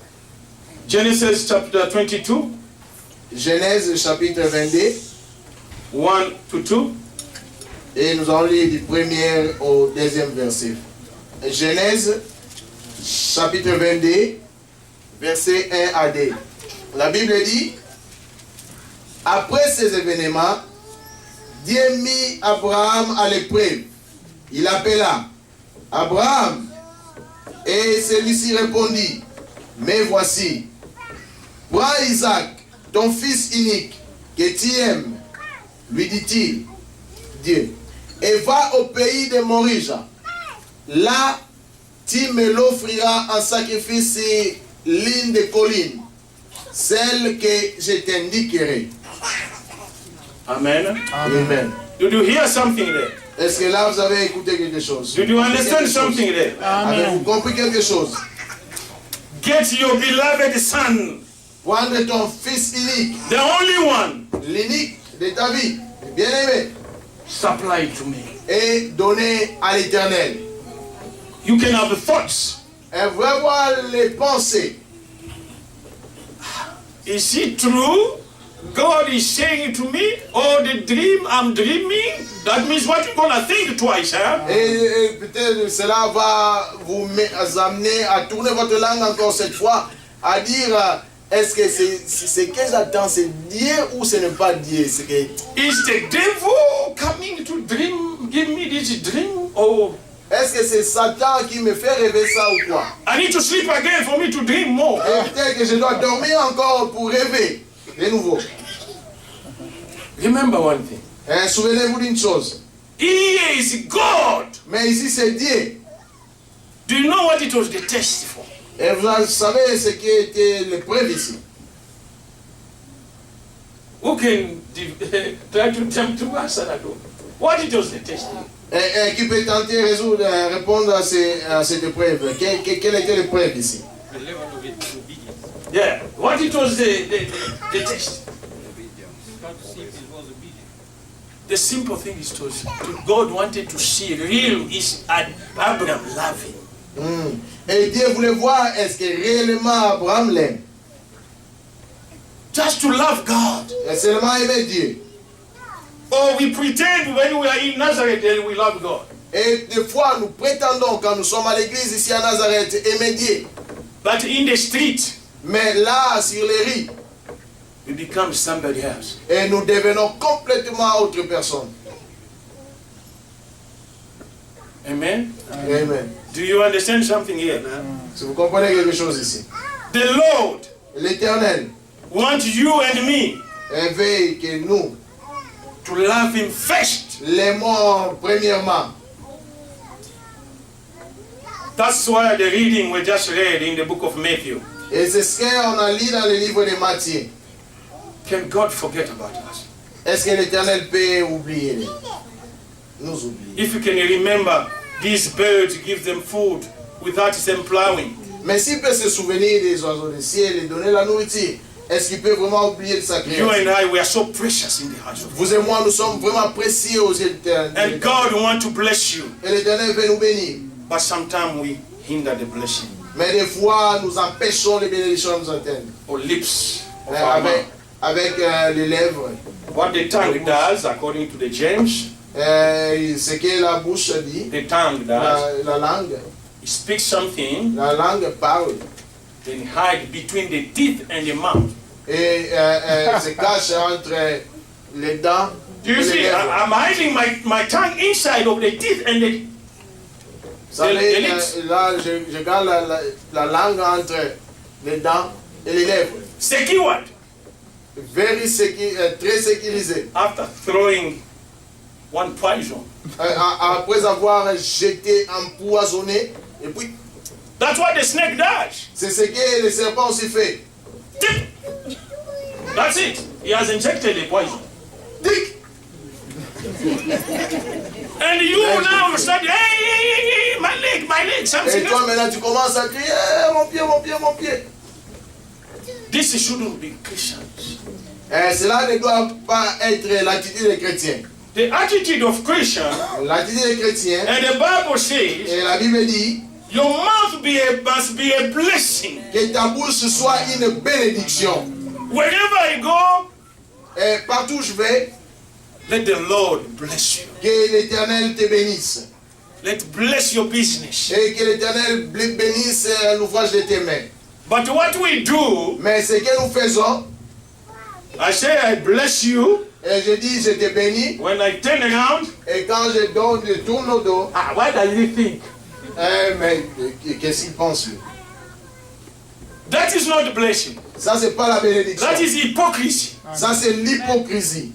Genesis chapter 22. Genèse chapitre 22. 1 to 2. Et nous allons lire du premier au deuxième verset. Genèse chapitre 22, verset 1 à 2. La Bible dit, après ces événements, Dieu mit Abraham à l'épreuve. Il appela Abraham et celui-ci répondit, mais voici, prends Isaac, ton fils unique, que tu aimes, lui dit-il, Dieu, et va au pays de Morija. Là, tu me l'offriras en sacrifice sur l'une des collines, celle que je t'indiquerai. Amen. Amen. Did you hear something there? Est-ce que là vous avez écouté quelque chose? Did you understand something there? Avez-vous compris quelque chose? Get your beloved son, Prendre ton fils unique, the only one, l'unique de ta vie, bien-aimé, supply to me. et donner à l'Éternel. You can have thoughts. Et vraiment les pensées. Is it true? God is saying to me, oh, the dream I'm dreaming, that means what you're going to think twice, huh? Et peut-être cela va vous amener à tourner votre langue encore cette fois, à dire, est-ce que c'est que j'attends, c'est Dieu ou ce n'est pas Dieu? C'est que... Is the devil coming to dream, give me this dream? Oh, Est-ce que c'est Satan qui me fait rêver ça ou quoi? I need to sleep again for me to dream more. Et peut-être que je dois dormir encore pour rêver de nouveau. Remember one thing. Et souvenez-vous d'une chose. He is God. Mais ici c'est Dieu. Do you know what it was the test for? Et vous savez ce qui était l'épreuve ici. Who can try to attempt to answer that one? What it was the test? Et qui peut tenter résoudre, répondre à cette épreuve? Quelle était l'épreuve ici? The level of obedience. Yeah. What it was the test? How to see if it was obedience. The simple thing is to God wanted to see real is Abraham loving. Et Dieu voulait voir est-ce que réellement Abraham l'aime. Just to love God. Et seulement aimer Dieu. Or we pretend when we are in Nazareth and we love God. Et des fois nous prétendons quand nous sommes à l'église ici à Nazareth aimer Dieu. But in the street, Mais là sur les rues, we become somebody else. et nous devenons complètement autre personne. Amen. Amen. Do you understand something here? Si vous comprenez quelque chose ici. The Lord L'Éternel wants you and me veut que nous to love Him first. l'aimons premièrement. That's why the reading we just read in the book of Matthew. Et c'est ce qu'on a lu dans le livre de Matthieu. Can God forget about us? Est-ce que l'Éternel peut oublier? Nous oublier. If you can remember, these birds give them food without them plowing. Mais s'il peut se souvenir des oiseaux du ciel et donner la nourriture, est-ce qu'il peut vraiment oublier de sa You création? and I, we are so precious in the house of God. Vous et moi, nous sommes vraiment précieux aux yeux de And l'Éternel. God wants to bless you. Et l'Éternel veut nous bénir. But sometimes we hinder the blessing. Mais des fois, nous empêchons les bénédictions de nous atteindre. Or lips of our mouth. Avec les lèvres. What the tongue does, according to the James, Ce que la bouche dit, the tongue does, la langue. it speaks something, La langue parle. then hide between the teeth and the mouth. Et se cache entre les dents. Do you et les see? lèvres. I'm hiding my tongue inside of the teeth and the Vous savez, les lips. là, je garde la langue entre les dents et les lèvres. secured. Très sécurisé. After throwing one poison. Après avoir jeté, empoisonné, et puis, That's what the snake does. c'est ce que le serpent aussi fait. Tick. That's it. He has injected the poison. Tic! And you now start, hey, my leg, something Et toi else. maintenant tu commences à crier, Eh, mon pied, mon pied, mon pied. This shouldn't be Christians. Cela ne doit pas être l'attitude des chrétiens. The attitude of Christians, L'attitude des chrétiens, and the Bible says, et la Bible dit, your mouth must be a blessing. que ta bouche soit une bénédiction. Wherever I go, Et partout où je vais, let the Lord bless you. que l'Éternel te bénisse. Let bless your business. Et que l'Éternel bénisse l'ouvrage de tes mains. But what we do, Mais ce que nous faisons, I say I bless you. et je dis je te bénis, When I turn around, et quand je tourne le dos, what does he think? mais qu'est-ce qu'il pense lui? That is not blessing. Ça c'est pas la bénédiction. That is hypocrisy. Ça c'est l'hypocrisie.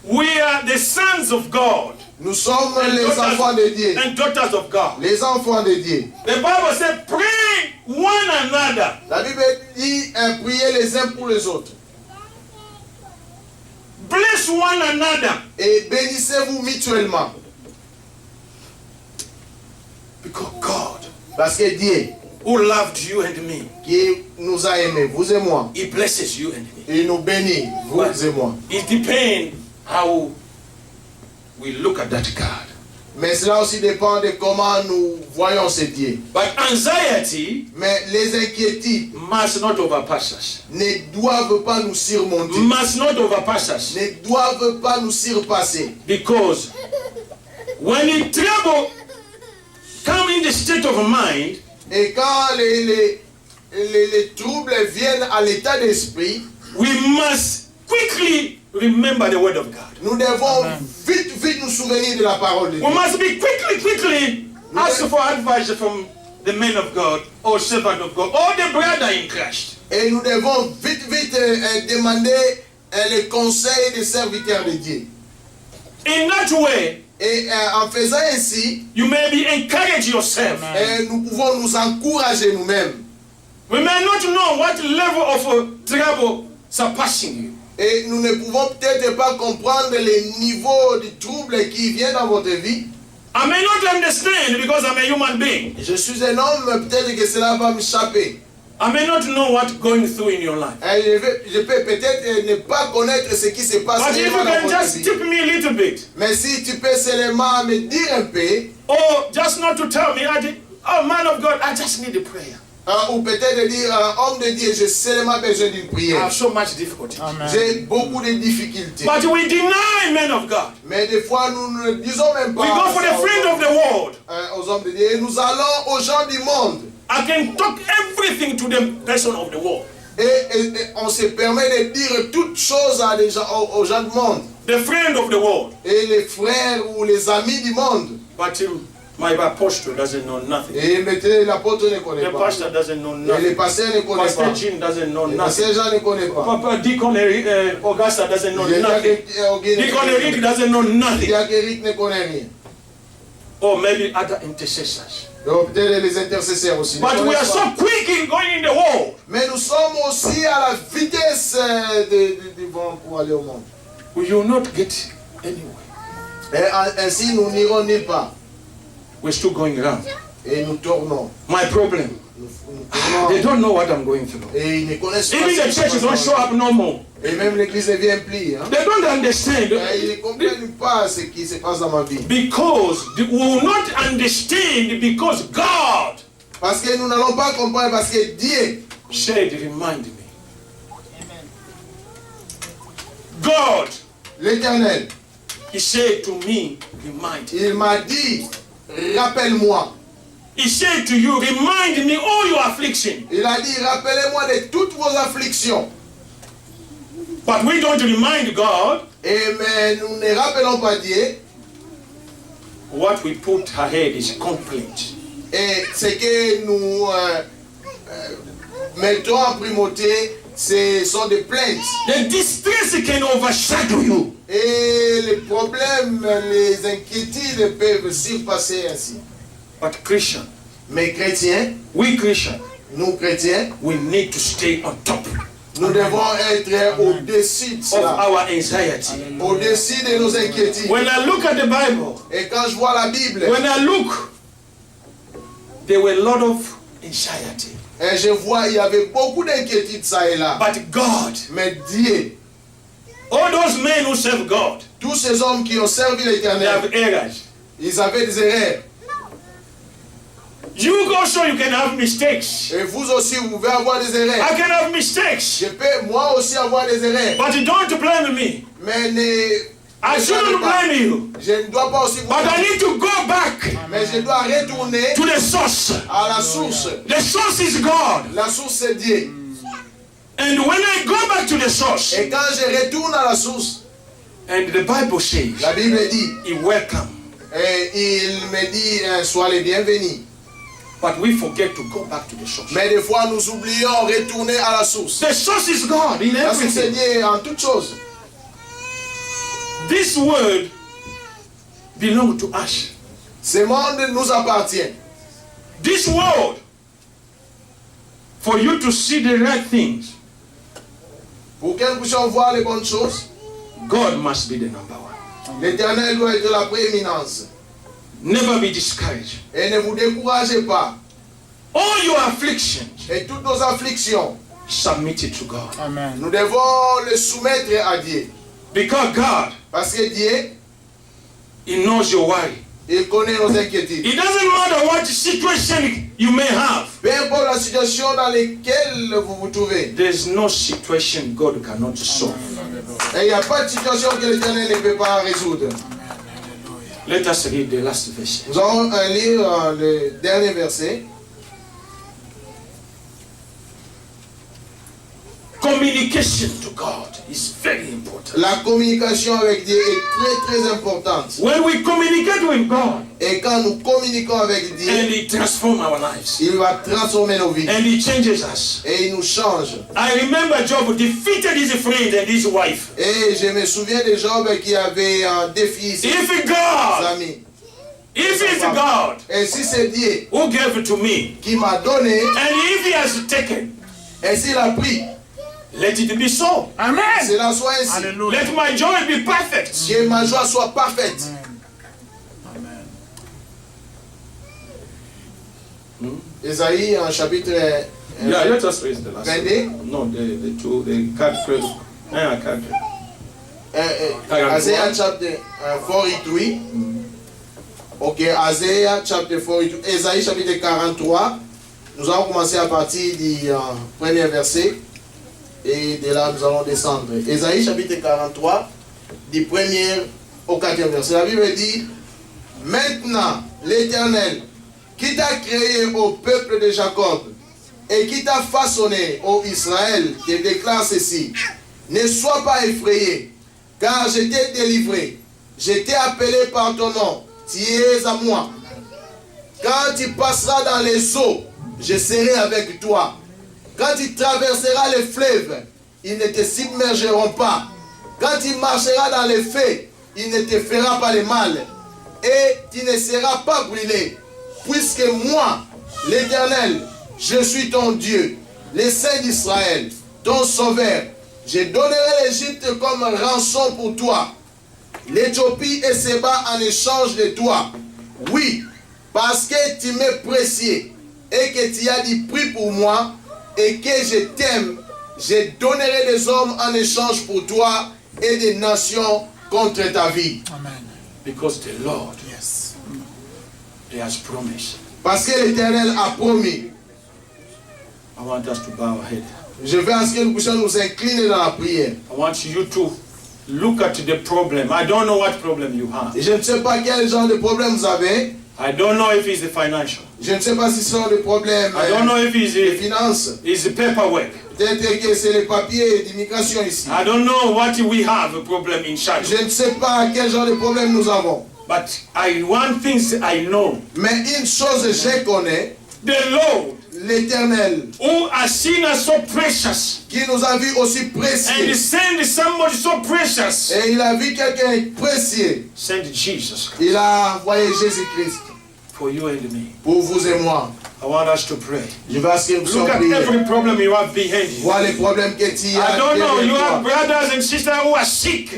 We are the sons of God Nous sommes les enfants de Dieu. and daughters of God. Les enfants de Dieu. The Bible says, pray one another. La Bible dit priez les uns pour les autres. bless one another. Et bénissez-vous mutuellement. Because God, Parce que Dieu, who loved you and me, qui nous a aimés, vous et moi, He blesses you and me. il nous bénit, vous et moi. It depends how we look at that God. Mais cela aussi dépend de comment nous voyons ce Dieu. But anxiety Mais les inquiétudes must not overpass us. ne doivent pas nous surmonter, Must not overpass us. ne doivent pas nous surpasser. Because when the trouble come in the state of mind, Et quand les troubles viennent à l'état d'esprit, we must quickly remember the word of God. nous devons vite nous souvenir de la parole de Dieu. We must be quickly ask for advice from the man of God or servant of God or the brother in Christ. Et nous devons vite demander les conseils des serviteurs de Dieu. In that way, Et en faisant ainsi, you may be encourage yourself. nous pouvons nous encourager nous-mêmes. We may not know what level of trouble surpassing you. Et nous ne pouvons peut-être pas comprendre les niveaux de troubles qui viennent dans votre vie. I may not understand because I'm a human being. Je suis un homme, peut-être que cela va m'échapper. I may not know what's going through in your life. Je peux peut-être ne pas connaître ce qui se passe But if you dans can votre just vie. tip me a little bit, Mais si tu peux seulement me dire un peu, or just not to tell me, oh man of God, I just need a prayer. ou peut-être dire, homme de Dieu, j'ai seulement besoin d'une I prière. have so much difficulty. J'ai beaucoup de difficultés. But we deny men of God. Mais des fois, nous ne disons même pas We go for the friend of the world. aux hommes de Dieu. Et nous allons aux gens du monde. I can talk everything to the person of the world. Et on se permet de dire toutes choses à des gens, aux gens du monde. The friend of the world. Et les frères ou les amis du monde. But my apostle doesn't know nothing. Et maintenant, l'apôtre ne connaît The pas. pastor doesn't know Et le nothing. pasteur ne connaît Pastor pas. Jean doesn't know Le nothing. pasteur Jean ne connaît pas. Papa Deacon Augusta doesn't know nothing. Deacon Eric doesn't know nothing. Diacre Eric ne connaît rien. Or maybe other intercessors. Donc peut-être les intercesseurs aussi. ne But we connaissent are so pas. quick in going in the world. Mais nous sommes aussi à la vitesse du vent pour aller au monde. We will not get anywhere. Et ainsi, nous n'irons nulle part. We're still going around. Et nous tournons. My problem, Nous they tournons. don't know what I'm going through. Et ils ne connaissent pas. Even ce the qui se church passe don't show dans up no more. Et même l'église ne vient plus. Hein. They don't understand Et ils ne comprennent pas ce qui se passe dans ma vie. because we will not understand because God Parce que nous n'allons pas comprendre parce que Dieu said, remind me. God, l'Éternel, He said to me, remind me. il m'a dit, rappelle-moi. He said to you, remind me all your affliction. Il a dit, rappelez-moi de toutes vos afflictions. But we don't remind God Mais nous ne rappelons pas Dieu. what we put ahead is complaint. Et ce que nous mettons en primauté, ce sont des plaintes. The distress can overshadow you. Et les problèmes, les inquiétudes peuvent surpasser ainsi. But Christian, Mais chrétiens, we Christian, nous chrétiens, we need to stay on top nous devons être au-dessus de of cela, our anxiety. au-dessus de nos inquiétudes. When I look at the Bible, Et quand je vois la Bible, when I look, there were a lot of anxiety. et je vois, il y avait beaucoup d'inquiétudes ça et là. But God, Mais Dieu, all those men who serve God, tous ces hommes qui ont servi they l'Éternel, have errors. ils avaient des erreurs. You also, you can have mistakes. Et vous aussi, vous pouvez avoir des erreurs. I can have mistakes. Je peux moi aussi avoir des erreurs. But don't blame me. Mais I shouldn't blame you. je ne dois pas aussi vous But I need to go back mais je dois retourner to the source. à la source. The source is God. La source c'est Dieu. And when I go back to the source, Et quand je retourne à la source, and the Bible says, la Bible dit, He welcome. et il me dit, sois les bienvenus. But we forget to go back to the source. Mais des fois, nous oublions retourner à la source. The source is God in La source c'est everything. Dieu en toutes choses. This word belongs to us. Ce monde nous appartient. This world, for you to see the right things, Pour que nous puissions voir les bonnes choses, God must be the number one. L'Éternel doit être la prééminence. Never be discouraged. Et ne vous découragez pas. All your afflictions, Et toutes nos afflictions, submit it to God. Amen. nous devons les soumettre à Dieu. Because God, Parce que Dieu, He knows your worry. il connaît nos inquiétudes. It doesn't matter what situation you may have. Peu importe la situation dans laquelle vous vous trouvez. There's no situation God cannot solve. Et il n'y a pas de situation que l'Éternel ne peut pas résoudre. Let us read the last verse. Nous allons lire le dernier verset. Communication to God is very important. La communication avec Dieu est très très importante. When we communicate with God, Et quand nous communiquons avec and Dieu, He transforms our lives, il va transformer nos vies. and He changes us. Et il nous change. I remember Job defeated his friend and his wife. Et je me souviens de Job qui avait un défi ses If God, amis. if it's God Et si c'est Dieu who gave it to me, qui m'a donné, and if He has taken, et s'il a pris, let it be so. Amen. cela soit ainsi. Alléluia. Let my joy be perfect. Que ma joie soit parfaite. Amen. Ésaïe, en chapitre Yeah, let us raise the last 22. No, the two, the card credit. Yeah, card credit. Isaiah chapter 43. Ok, Isaiah chapter 43. Ésaïe chapitre 43. Nous allons commencer à partir du premier verset. Et de là, nous allons descendre. Ésaïe chapitre 43, du premier au quatrième verset. La Bible dit: Maintenant, l'Éternel, qui t'a créé au peuple de Jacob, et qui t'a façonné, ô Israël, te déclare ceci: Ne sois pas effrayé, car je t'ai délivré. Je t'ai appelé par ton nom, tu es à moi. Quand tu passeras dans les eaux, je serai avec toi. Quand tu traverseras les fleuves, ils ne te submergeront pas. Quand tu marcheras dans les feux, il ne te fera pas de mal. Et tu ne seras pas brûlé. Puisque moi, l'Éternel, je suis ton Dieu, le Saint d'Israël, ton Sauveur. Je donnerai l'Égypte comme rançon pour toi, l'Éthiopie et Séba en échange de toi. Oui, parce que tu m'es précieux et que tu as du prix pour moi et que je t'aime, je donnerai des hommes en échange pour toi et des nations contre ta vie. Amen. Because the Lord, Yes. He has promised. Parce que l'Éternel a promis. I want us to bow our head. Je veux à ce que nous puissions nous incliner dans la prière. I want you to look at the problem. I don't know what problem you have. Et je ne sais pas quel genre de problème vous avez. I don't know if it's the financial. Je ne sais pas si ce sont des problèmes I don't know if de it's finances. the paperwork. Peut-être que c'est les papiers d'immigration ici. I don't know what we have a problem in Chad. Je ne sais pas quel genre de problème nous avons. But one thing I know. Mais une chose je connais, The Lord l'Éternel, who has seen us so precious qui nous a vus aussi and précieux. sent somebody so precious. Et il a vu quelqu'un précieux. Send Jesus Christ Il a envoyé Jésus-Christ for you and me. pour vous et moi. I want us to pray. Je vais à ce que nous Look soyons at priés. every problem you have behind you. Vois les problèmes que tu as. I don't know, you derrière have toi. brothers and sisters who are sick.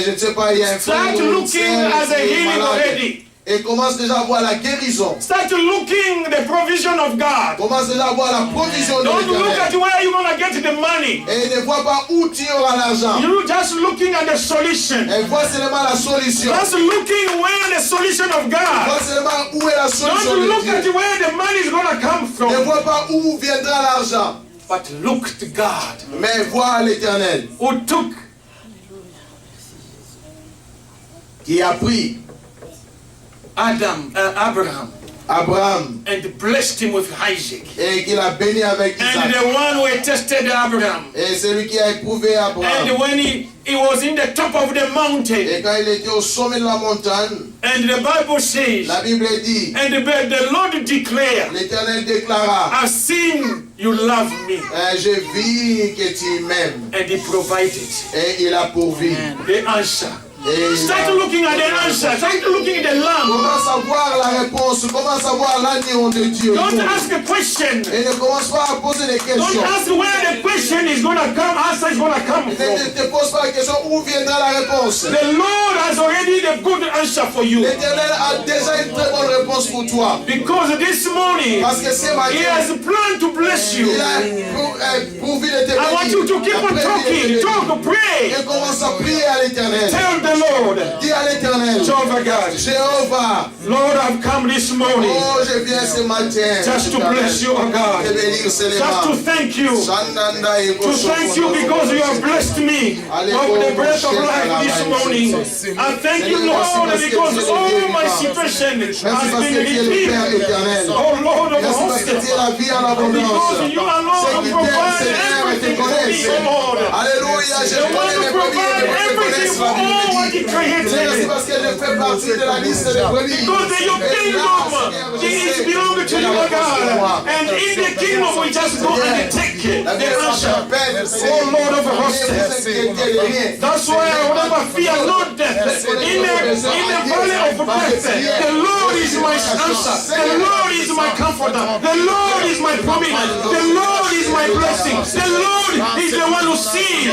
Je ne sais pas, il y a un frère Start ou une looking sœur as a qui est healing malade. already. Et commence déjà à voir la guérison. Start looking the provision of God. Commence déjà à voir la provision de Don't look at l'Éternel. where you're going to get the money. Et ne vois pas où tu auras l'argent. You're just looking at the solution. Et vois seulement la solution. Just looking where the solution of God. Vois seulement où est la solution Don't de look at Dieu. where the money is going to come Ne from. vois pas où viendra l'argent. But look to God Mais vois l'Éternel who took qui a pris Abraham Abraham and blessed him with Isaac. et qui l'a béni avec And Isaac. the one who tested Abraham. Et celui qui a éprouvé Abraham. And when he was in the top of the mountain, Et quand il était au sommet de la montagne, and the Bible says, la Bible dit, and the Lord declared, l'Éternel déclara, I've seen you love me. j'ai vu que tu m'aimes. And he provided Et il a pourvu. the answer. Et Start looking at the answer. Start looking at the lamb. commence à voir la réponse, commence à voir l'agneau de Dieu. Don't ask a question. Et ne commence pas à poser des Don't questions. ask where the question is going to come. Answer it's going to come Ne from. te pose pas la question où viendra la réponse. The Lord has already the good answer for you. L'Éternel a déjà une très bonne réponse pour toi. Because this morning, Parce que ce He matin, has planned to bless you. il a pourvu de te I want you to keep on talking. Talk, pray. Et commence à prier à l'Éternel. Tell the Lord, Dis à l'Éternel, Jehovah God, Jéhovah, Lord, I've come this morning oh, je viens ce matin. just to bless you, oh Te God. bénir Just to seulement. thank you. Shandanda et To thank you because you have blessed me with the breath of life this morning. I thank you, Lord, because all my situation has been redeemed. Oh, Lord of Merci parce que hosts, tu es la vie en abondance. because you alone provide everything for me, oh Lord. Alléluia, je The one connais who les brebis provide et les everything connaissent for la all what vie. He Merci created. parce que je fais partie de la liste des brebis. Because your kingdom is belonging to you, oh God. And in the kingdom we just go and take it. La The vie answer. Oh Lord of hosts. That's why I will never fear no death. In the valley of death, the Lord is my answer. The Lord is my comforter. The Lord is my prominence. The Lord is my blessing. The Lord is the one who sees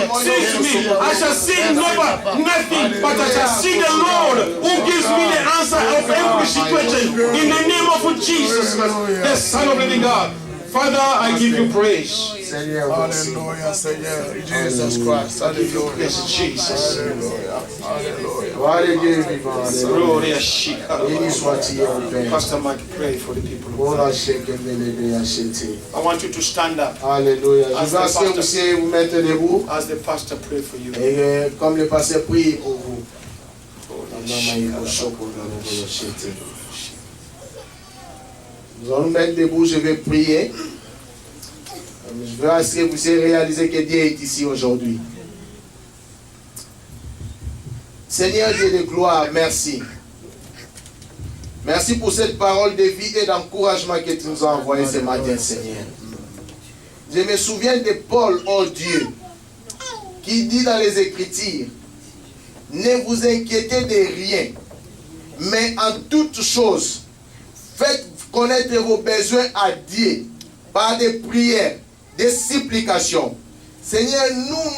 me. I shall see nothing, but I shall see the Lord who gives me the answer of every situation. In the name of Jesus Christ, the Son of the living God. Father, I give you praise. Seigneur, merci. Hallelujah, Seigneur. Jesus Christ. Hallelujah. Yes, Jesus. Hallelujah. Gloire à Dieu vivant. Alléluia. Gloria Shika. Béni sois-tu, mon Père. Pastor Mike, pray for the people. Pour la chèque et de l'acheter. I want you to stand up Alléluia. Je veux que vous puissiez vous mettre debout. as the pastor pray for you. Et comme le pasteur prie pour vous. Gloria Shika. Nous allons nous mettre debout, je vais prier. Je veux que vous puissiez réaliser que Dieu est ici aujourd'hui. Seigneur Dieu de gloire, merci. Merci pour cette parole de vie et d'encouragement que tu nous as envoyé ce matin, Seigneur. Je me souviens de Paul, oh Dieu, qui dit dans les Écritures, ne vous inquiétez de rien, mais en toutes choses, faites connaître vos besoins à Dieu par des prières, des supplications. Seigneur,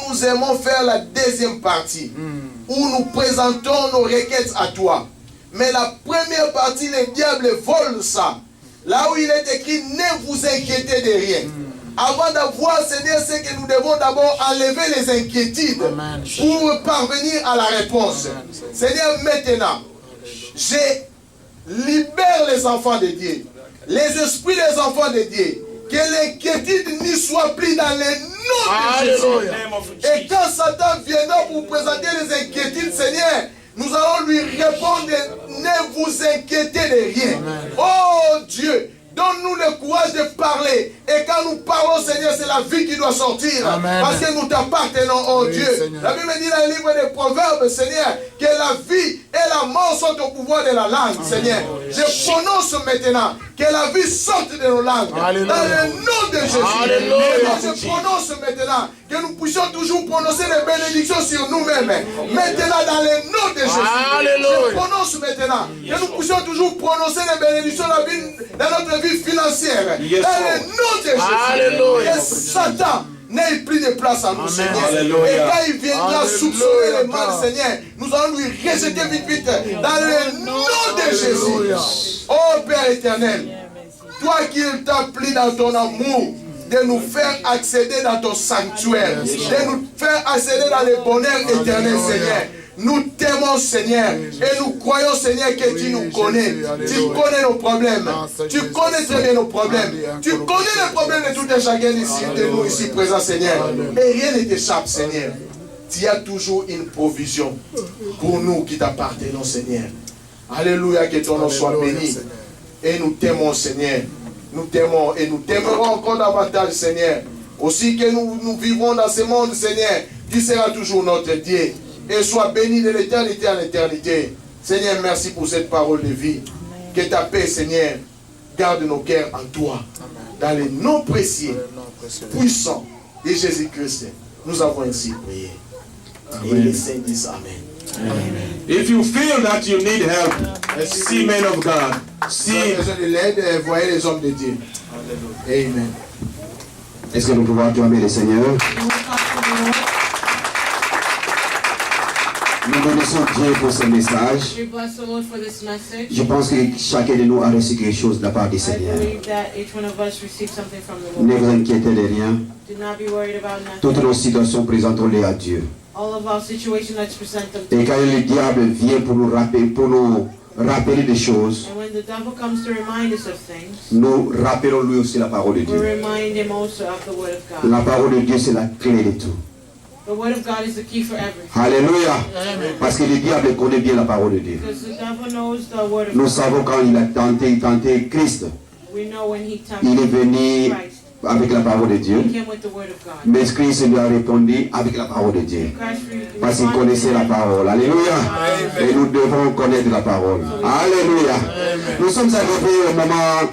nous aimons faire la deuxième partie où nous présentons nos requêtes à toi. Mais la première partie, le diable vole ça. Là où il est écrit, ne vous inquiétez de rien. Avant d'avoir, Seigneur, c'est que nous devons d'abord enlever les inquiétudes pour parvenir à la réponse. Seigneur, maintenant, j'ai libère les enfants de Dieu, les esprits des enfants de Dieu, que l'inquiétude n'y soit plus dans le nom de Jésus. Et quand Satan viendra pour présenter les inquiétudes, Seigneur, nous allons lui répondre, ne vous inquiétez de rien. Oh Dieu, donne-nous le courage de parler. Et quand nous parlons, Seigneur, c'est la vie qui doit sortir. Amen. Parce que nous t'appartenons, oh Oui, Dieu. Seigneur. La Bible dit dans le livre des Proverbes, Seigneur, que la vie et la mort sont au pouvoir de la langue, Seigneur. Je prononce maintenant que la vie sorte de nos langues. Alléluia. Dans le nom de Jésus. Alléluia. Et je prononce maintenant que nous puissions toujours prononcer les bénédictions sur nous-mêmes. Maintenant, dans le nom de Jésus. Alléluia. Je prononce maintenant que nous puissions toujours prononcer les bénédictions dans notre vie financière. Yes, Dans Lord. le nom de Jésus. Alléluia. Que Satan n'ait plus de place en nous, Seigneur. Alléluia. Et quand il viendra Alléluia. soupçonner le mal, Seigneur, nous allons lui rejeter vite dans le nom de Alléluia. Jésus. Oh Père éternel, toi qui t'as pris dans ton amour, de nous faire accéder dans ton sanctuaire, de nous faire accéder dans le bonheur éternel, Seigneur. Nous t'aimons, Seigneur, et nous croyons, Seigneur, que tu nous connais. Tu connais nos problèmes. Tu connais très bien nos problèmes. Tu connais les problèmes de tout et chacun ici, de nous ici présents, Seigneur. Et rien ne t'échappe, Seigneur. Tu as toujours une provision pour nous qui t'appartenons, Seigneur. Alléluia, que ton nom soit béni. Et nous t'aimons, Seigneur. Nous t'aimons et nous t'aimerons encore davantage, Seigneur. Aussi que nous vivrons dans ce monde, Seigneur, tu seras toujours notre Dieu. Et sois béni de l'éternité à l'éternité. Seigneur, merci pour cette parole de vie. Que ta paix, Seigneur, garde nos cœurs en toi. Dans le nom précieux, puissant de Jésus-Christ, nous avons ainsi prié. Et les saints disent Amen. If you feel that you need help, see men of God. Si vous avez besoin de l'aide, voyez les hommes de Dieu. Amen. Est-ce que nous pouvons acclamer le Seigneur? Nous bénissons Dieu pour ce message. We bless the Lord for this message. Je pense que chacun de nous a reçu quelque chose de la part du I Seigneur. believe that each one of us received something from the Ne Lord. vous inquiétez de rien. Do not be worried about Toutes nothing. nos situations, présentons-les à Dieu. All of our situations, let's present them to Et quand God. le diable vient pour nous rappeler des choses, And when the devil comes to remind us of things, nous rappelons lui aussi la parole de we Dieu. remind him also of the Word of God. La parole de Dieu, c'est la clé de tout. The Word of God is the key for everything. Alléluia. Parce que le diable connaît bien la parole de Dieu. Because the devil knows the Word of Nous God. savons quand il a tenté Christ, We know when he il est tempted venu Christ, avec la parole de Dieu. he came with the Word of God. Mais Christ lui a répondu avec la parole de Dieu. Christ Parce qu'il connaissait la parole. Alléluia. Et nous devons connaître la parole. Alléluia. Nous sommes arrivés au moment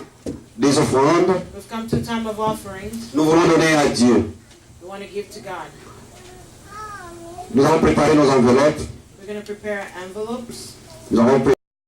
des offrandes. We've come to the time of offerings. Nous voulons donner à Dieu. We want to give to God. Nous avons préparé nos enveloppes. We're going to prepare envelopes. Nous avons préparé